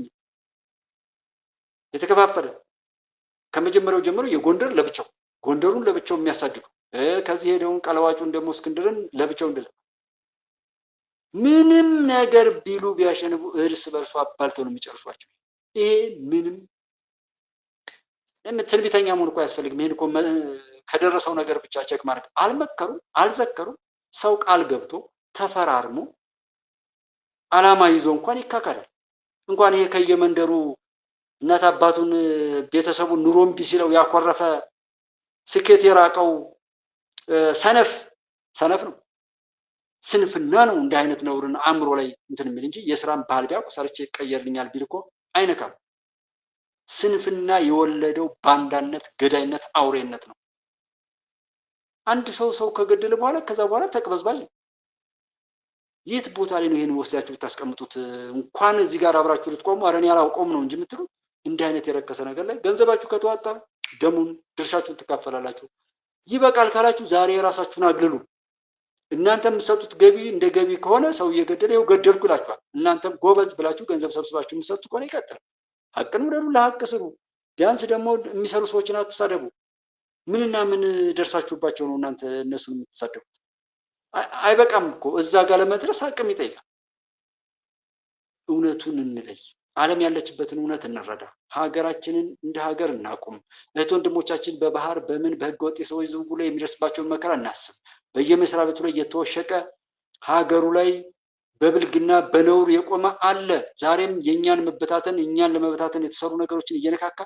የተከፋፈለ ከመጀመሪያው ጀምሮ የጎንደር ለብቻው ጎንደሩን ለብቻው የሚያሳድዱ ከዚህ ሄደውን ቀለዋጩን ደግሞ እስክንድርን ለብቻው እንደዛ ምንም ነገር ቢሉ ቢያሸንፉ እርስ በርሱ አባልተው ነው የሚጨርሷቸው። ይሄ ምንም ትንቢተኛ መሆን እኮ አያስፈልግም። ይሄን እኮ ከደረሰው ነገር ብቻ ቸክ ማድረግ አልመከሩም፣ አልዘከሩም። ሰው ቃል ገብቶ ተፈራርሞ አላማ ይዞ እንኳን ይካካዳል። እንኳን ይሄ ከየመንደሩ እናት አባቱን ቤተሰቡን ኑሮም ቢሲለው ያኮረፈ ስኬት የራቀው ሰነፍ ነው። ስንፍና ነው እንደ አይነት ነውርን አእምሮ ላይ እንትን የሚል እንጂ የስራን ባህል ቢያውቅ ሰርቼ ይቀየርልኛል ቢል እኮ አይነካም። ስንፍና የወለደው ባንዳነት፣ ገዳይነት፣ አውሬነት ነው። አንድ ሰው ከገደለ በኋላ ከዛ በኋላ ተቅበዝባዥ ነው። የት ቦታ ላይ ነው ይሄን ወስዳችሁ ብታስቀምጡት? እንኳን እዚህ ጋር አብራችሁ ልትቆሙ አረን ያላውቆም ነው እንጂ የምትሉት እንዲህ አይነት የረከሰ ነገር ላይ ገንዘባችሁ ከተዋጣ ደሙን ድርሻችሁን ትካፈላላችሁ። ይበቃል ካላችሁ ዛሬ የራሳችሁን አግልሉ። እናንተ የምትሰጡት ገቢ እንደ ገቢ ከሆነ ሰው እየገደለ ይኸው ገደልኩ ይላችኋል። እናንተም ጎበዝ ብላችሁ ገንዘብ ሰብስባችሁ የምትሰጡት ከሆነ ይቀጥላል። ሀቅን ውደዱ፣ ለሀቅ ስሩ። ቢያንስ ደግሞ የሚሰሩ ሰዎችን አትሳደቡ። ምንና ምን ደርሳችሁባቸው ነው እናንተ እነሱን የምትሳደቡት? አይበቃም እኮ እዛ ጋር ለመድረስ አቅም ይጠይቃል። እውነቱን እንለይ። ዓለም ያለችበትን እውነት እንረዳ። ሀገራችንን እንደ ሀገር እናቁም። እህት ወንድሞቻችን በባህር በምን በህገወጥ የሰዎች ዝውውር ላይ የሚደርስባቸውን መከራ እናስብ። በየመስሪያ ቤቱ ላይ የተወሸቀ ሀገሩ ላይ በብልግና በነውር የቆመ አለ። ዛሬም የእኛን መበታተን እኛን ለመበታተን የተሰሩ ነገሮችን እየነካካ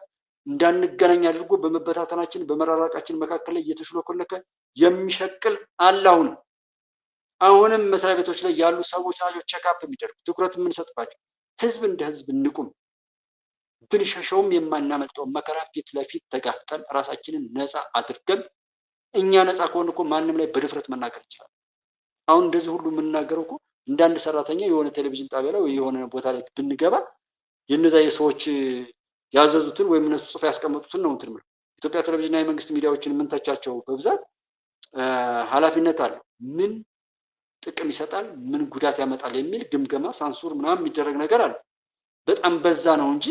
እንዳንገናኝ አድርጎ በመበታተናችን በመራራቃችን መካከል ላይ እየተሽሎኮለከ የሚሸቅል አለ። አሁንም መስሪያ ቤቶች ላይ ያሉ ሰዎች ናቸው ቼክአፕ የሚደርጉ ትኩረት የምንሰጥባቸው። ህዝብ እንደ ህዝብ እንቁም። ብንሸሸውም የማናመልጠውን መከራ ፊት ለፊት ተጋፍጠን ራሳችንን ነፃ አድርገን እኛ ነፃ ከሆን እኮ ማንም ላይ በድፍረት መናገር ይችላል። አሁን እንደዚህ ሁሉ የምናገረው እኮ እንደ አንድ ሰራተኛ የሆነ ቴሌቪዥን ጣቢያ ላይ ወይ የሆነ ቦታ ላይ ብንገባ የነዛ የሰዎች ያዘዙትን ወይም እነሱ ጽፎ ያስቀመጡትን ነው እንትን ምለው። ኢትዮጵያ ቴሌቪዥንና የመንግስት ሚዲያዎችን የምንተቻቸው በብዛት ኃላፊነት አለው። ምን ጥቅም ይሰጣል፣ ምን ጉዳት ያመጣል የሚል ግምገማ ሳንሱር ምናምን የሚደረግ ነገር አለ። በጣም በዛ ነው እንጂ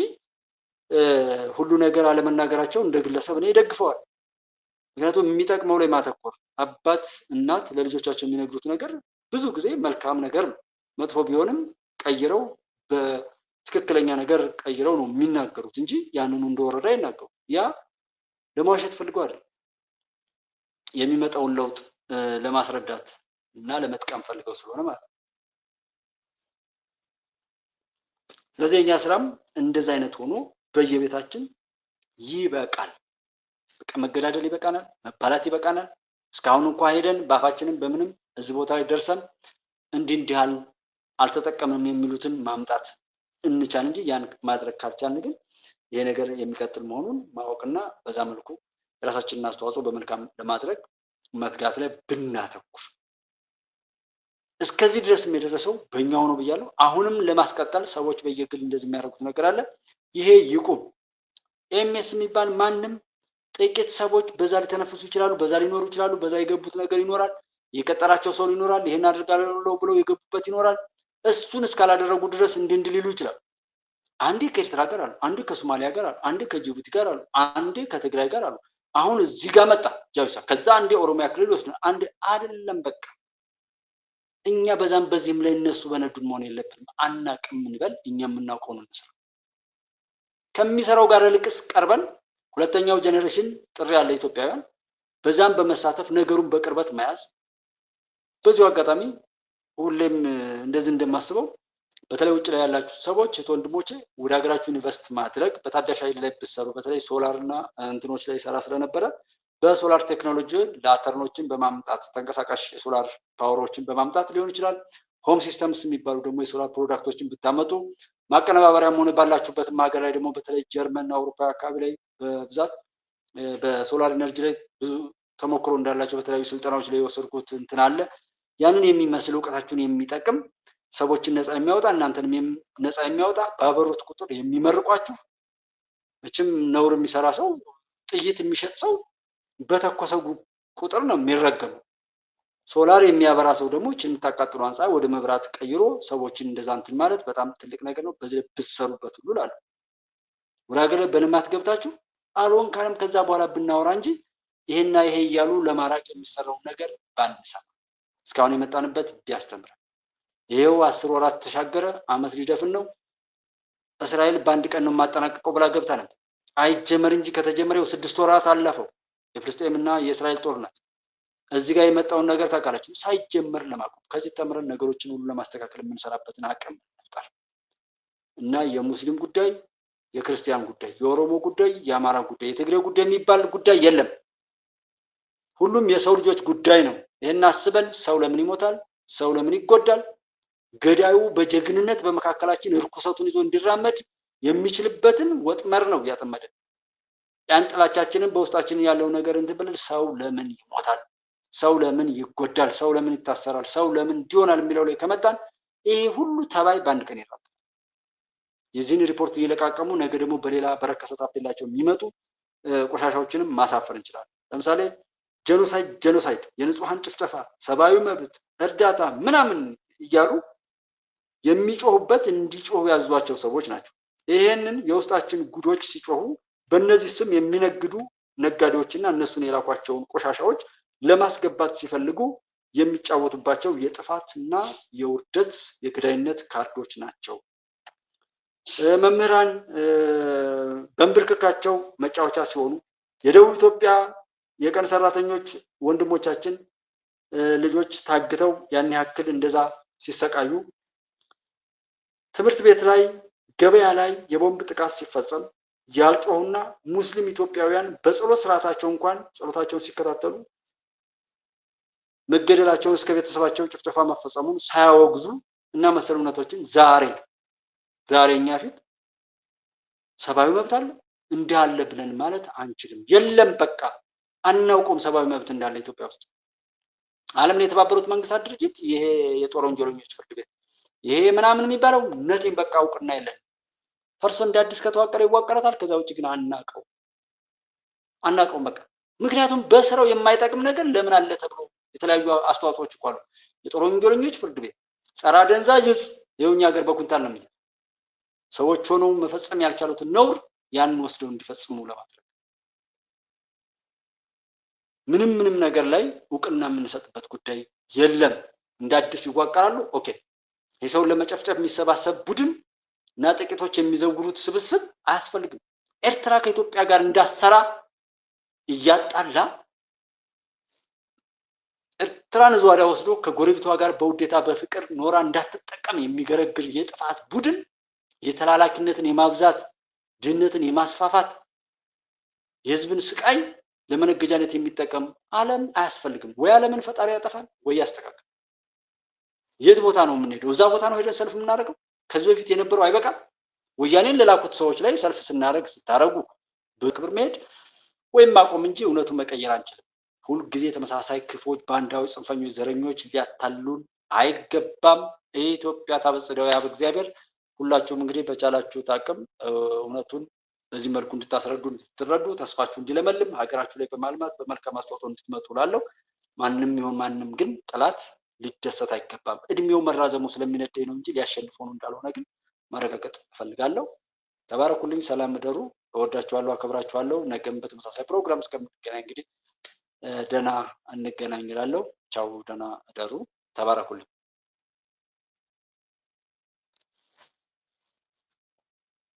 ሁሉ ነገር አለመናገራቸው እንደ ግለሰብ እኔ ይደግፈዋል። ምክንያቱም የሚጠቅመው ላይ ማተኮር። አባት እናት ለልጆቻቸው የሚነግሩት ነገር ብዙ ጊዜ መልካም ነገር ነው። መጥፎ ቢሆንም ቀይረው በትክክለኛ ነገር ቀይረው ነው የሚናገሩት እንጂ ያንኑ እንደወረደ አይናገሩ። ያ ለማዋሸት ፈልገው አይደል፣ የሚመጣውን ለውጥ ለማስረዳት እና ለመጥቀም ፈልገው ስለሆነ ማለት ነው። ስለዚህ የኛ ስራም እንደዛ አይነት ሆኖ በየቤታችን ይበቃል። በቃ መገዳደል ይበቃናል፣ መባላት ይበቃናል። እስካሁን እንኳን ሄደን በአፋችንም በምንም እዚህ ቦታ ላይ ደርሰን እንዲህ አልተጠቀምንም የሚሉትን ማምጣት እንቻል እንጂ ያን ማድረግ ካልቻልን ግን ይሄ ነገር የሚቀጥል መሆኑን ማወቅና በዛ መልኩ የራሳችንን አስተዋጽኦ በመልካም ለማድረግ መትጋት ላይ ብናተኩር። እስከዚህ ድረስ የደረሰው በእኛው ነው ብያለሁ። አሁንም ለማስቀጠል ሰዎች በየግል እንደዚህ የሚያደርጉት ነገር አለ። ይሄ ይቁም። ኤምኤስ የሚባል ማንም ጥቂት ሰዎች በዛ ሊተነፍሱ ይችላሉ፣ በዛ ሊኖሩ ይችላሉ፣ በዛ የገቡት ነገር ይኖራል፣ የቀጠራቸው ሰው ይኖራል፣ ይሄን አድርጋለሁ ብለው የገቡበት ይኖራል። እሱን እስካላደረጉ ድረስ እንዲህ ሊሉ ይችላሉ። አንዴ ከኤርትራ ጋር አሉ፣ አንዴ ከሶማሊያ ጋር አሉ፣ አንዴ ከጅቡቲ ጋር አሉ፣ አንዴ ከትግራይ ጋር አሉ። አሁን እዚህ ጋር መጣ ጃዊሳ፣ ከዛ አንዴ ኦሮሚያ ክልል ይወስዱ፣ አንዴ አይደለም። በቃ እኛ በዛም በዚህም ላይ እነሱ በነዱን መሆን የለብንም። አናቅም እንበል፣ እኛ የምናውቀው ነው እንስራ። ከሚሰራው ጋር ልቅስ ቀርበን ሁለተኛው ጀነሬሽን ጥሪ ያለ ኢትዮጵያውያን በዛም በመሳተፍ ነገሩን በቅርበት መያዝ። በዚሁ አጋጣሚ ሁሌም እንደዚህ እንደማስበው በተለይ ውጭ ላይ ያላችሁ ሰዎች ወንድሞቼ ወደ ሀገራችሁ ኢንቨስት ማድረግ በታዳሽ ኃይል ላይ ብትሰሩ፣ በተለይ ሶላር እና እንትኖች ላይ ሰራ ስለነበረ በሶላር ቴክኖሎጂ ላተርኖችን በማምጣት ተንቀሳቃሽ የሶላር ፓወሮችን በማምጣት ሊሆን ይችላል። ሆም ሲስተምስ የሚባሉ ደግሞ የሶላር ፕሮዳክቶችን ብታመጡ ማቀነባበሪያም ሆነ ባላችሁበትም ሀገር ላይ ደግሞ በተለይ ጀርመን እና አውሮፓ አካባቢ ላይ በብዛት በሶላር ኤነርጂ ላይ ብዙ ተሞክሮ እንዳላቸው በተለያዩ ስልጠናዎች ላይ የወሰድኩት እንትን አለ። ያንን የሚመስል እውቀታችሁን የሚጠቅም ሰዎችን ነፃ የሚያወጣ እናንተንም ነፃ የሚያወጣ ባበሩት ቁጥር የሚመርቋችሁ። መቼም ነውር የሚሰራ ሰው ጥይት የሚሸጥ ሰው በተኮሰው ቁጥር ነው የሚረገመው። ሶላር የሚያበራ ሰው ደግሞ እቺ የምታቃጥሉ አንጻ ወደ መብራት ቀይሮ ሰዎችን እንደዛ እንትን ማለት በጣም ትልቅ ነገር ነው። በዚህ ብትሰሩበት ሁሉ ላሉ ወደ ሀገር በልማት ገብታችሁ አልሆን ካለም ከዛ በኋላ ብናወራ እንጂ ይሄና ይሄ እያሉ ለማራቅ የሚሰራው ነገር ባንሰማ እስካሁን የመጣንበት ቢያስተምረን። ይሄው 10 ወራት ተሻገረ፣ አመት ሊደፍን ነው። እስራኤል በአንድ ቀን ነው የማጠናቀቀው ብላ ገብታ ነበር። አይጀመር እንጂ ከተጀመረው 6 ወራት አለፈው የፍልስጤምና የእስራኤል ጦርነት። እዚህ ጋር የመጣውን ነገር ታውቃላችሁ። ሳይጀመር ለማቆም ከዚህ ተምረን ነገሮችን ሁሉ ለማስተካከል የምንሰራበትን አቅም መፍጠር እና የሙስሊም ጉዳይ፣ የክርስቲያን ጉዳይ፣ የኦሮሞ ጉዳይ፣ የአማራ ጉዳይ፣ የትግሬ ጉዳይ የሚባል ጉዳይ የለም። ሁሉም የሰው ልጆች ጉዳይ ነው። ይሄን አስበን ሰው ለምን ይሞታል? ሰው ለምን ይጎዳል? ገዳዩ በጀግንነት በመካከላችን እርኩሰቱን ይዞ እንዲራመድ የሚችልበትን ወጥመር ነው ያጠመደ። ያን ጥላቻችንን በውስጣችን ያለው ነገር እንትን ብለን ሰው ለምን ይሞታል? ሰው ለምን ይጎዳል? ሰው ለምን ይታሰራል? ሰው ለምን ይሆናል የሚለው ላይ ከመጣን ይሄ ሁሉ ተባይ በአንድ ቀን ይራቃል። የዚህን ሪፖርት እየለቃቀሙ ነገ ደግሞ በሌላ በረከሰ ታፔላቸው የሚመጡ ቆሻሻዎችንም ማሳፈር እንችላለን። ለምሳሌ ጄኖሳይድ፣ የንጹሃን ጭፍጨፋ፣ ሰብአዊ መብት፣ እርዳታ ምናምን እያሉ የሚጮሁበት እንዲጮሁ ያዟቸው ሰዎች ናቸው። ይሄንን የውስጣችን ጉዶች ሲጮሁ በእነዚህ ስም የሚነግዱ ነጋዴዎችና እነሱን የላኳቸውን ቆሻሻዎች ለማስገባት ሲፈልጉ የሚጫወቱባቸው የጥፋትና የውርደት የግዳይነት ካርዶች ናቸው። መምህራን በንብርክካቸው መጫወቻ ሲሆኑ የደቡብ ኢትዮጵያ የቀን ሰራተኞች ወንድሞቻችን ልጆች ታግተው ያን ያክል እንደዛ ሲሰቃዩ፣ ትምህርት ቤት ላይ ገበያ ላይ የቦምብ ጥቃት ሲፈጸም ያልጮሁና ሙስሊም ኢትዮጵያውያን በጸሎት ስርዓታቸው እንኳን ጸሎታቸውን ሲከታተሉ መገደላቸውን እስከ ቤተሰባቸው ጭፍጨፋ መፈጸሙን ሳያወግዙ እና መሰል እውነቶችን ዛሬ እኛ ፊት ሰብአዊ መብት አለ እንዳለ ብለን ማለት አንችልም። የለም በቃ አናውቀውም ሰብአዊ መብት እንዳለ ኢትዮጵያ ውስጥ። ዓለምን የተባበሩት መንግስታት ድርጅት ይሄ የጦር ወንጀለኞች ፍርድ ቤት ይሄ ምናምን የሚባለው ነቲንግ በቃ እውቅና የለን። ፈርሶ እንደ አዲስ ከተዋቀረ ይዋቀራታል። ከዛ ውጭ ግን አናውቀውም በቃ። ምክንያቱም በስራው የማይጠቅም ነገር ለምን አለ ተብሎ የተለያዩ አስተዋጽኦዎች እኮ አሉ። የጦር ወንጀለኞች ፍርድ ቤት፣ ጸረ አደንዛዥ ዕፅ ይኸው እኛ ሀገር በኩንታል ነው የሚለው። ሰዎች ሆነው መፈጸም ያልቻሉትን ነውር ያንን ወስደው እንዲፈጽሙ ለማድረግ ምንም ነገር ላይ እውቅና የምንሰጥበት ጉዳይ የለም። እንደ አዲስ ይዋቀራሉ። ኦኬ የሰውን ለመጨፍጨፍ የሚሰባሰብ ቡድን እና ጥቂቶች የሚዘውሩት ስብስብ አያስፈልግም። ኤርትራ ከኢትዮጵያ ጋር እንዳሰራ እያጣላ ኤርትራን ዘዋዳ ወስዶ ከጎረቤቷ ጋር በውዴታ በፍቅር ኖራ እንዳትጠቀም የሚገረግር የጥፋት ቡድን የተላላኪነትን የማብዛት ድህነትን የማስፋፋት የህዝብን ስቃይ ለመነገጃነት የሚጠቀም ዓለም አያስፈልግም። ወይ ዓለምን ፈጣሪ ያጠፋል ወይ ያስተካክል። የት ቦታ ነው የምንሄደው? እዛ ቦታ ነው ሄደን ሰልፍ የምናደርገው? ከዚህ በፊት የነበረው አይበቃም? ወያኔን ለላኩት ሰዎች ላይ ሰልፍ ስታረጉ በክብር መሄድ ወይም ማቆም እንጂ እውነቱን መቀየር አንችልም። ሁልጊዜ ተመሳሳይ ክፎች፣ ባንዳዎች፣ ጽንፈኞች፣ ዘረኞች ሊያታሉን አይገባም። ኢትዮጵያ ታበጽሕደው ያብ እግዚአብሔር። ሁላችሁም እንግዲህ በቻላችሁት አቅም እውነቱን በዚህ መልኩ እንድታስረዱ እንድትረዱ ተስፋችሁ እንዲለመልም ሀገራችሁ ላይ በማልማት በመልካም አስተዋጽኦ እንድትመጡ ላለው ማንም ይሁን ማንም ግን ጠላት ሊደሰት አይገባም። እድሜው መራዘሙ ስለሚነደኝ ነው እንጂ ሊያሸንፈው ነው እንዳልሆነ ግን ማረጋገጥ እፈልጋለሁ። ተባረኩልኝ። ሰላም እደሩ። እወዳችኋለሁ፣ አከብራችኋለሁ። ነገም በተመሳሳይ ፕሮግራም እስከምንገናኝ እንግዲህ ደህና እንገናኝ እላለሁ። ቻው፣ ደህና እደሩ። ተባረኩልኝ።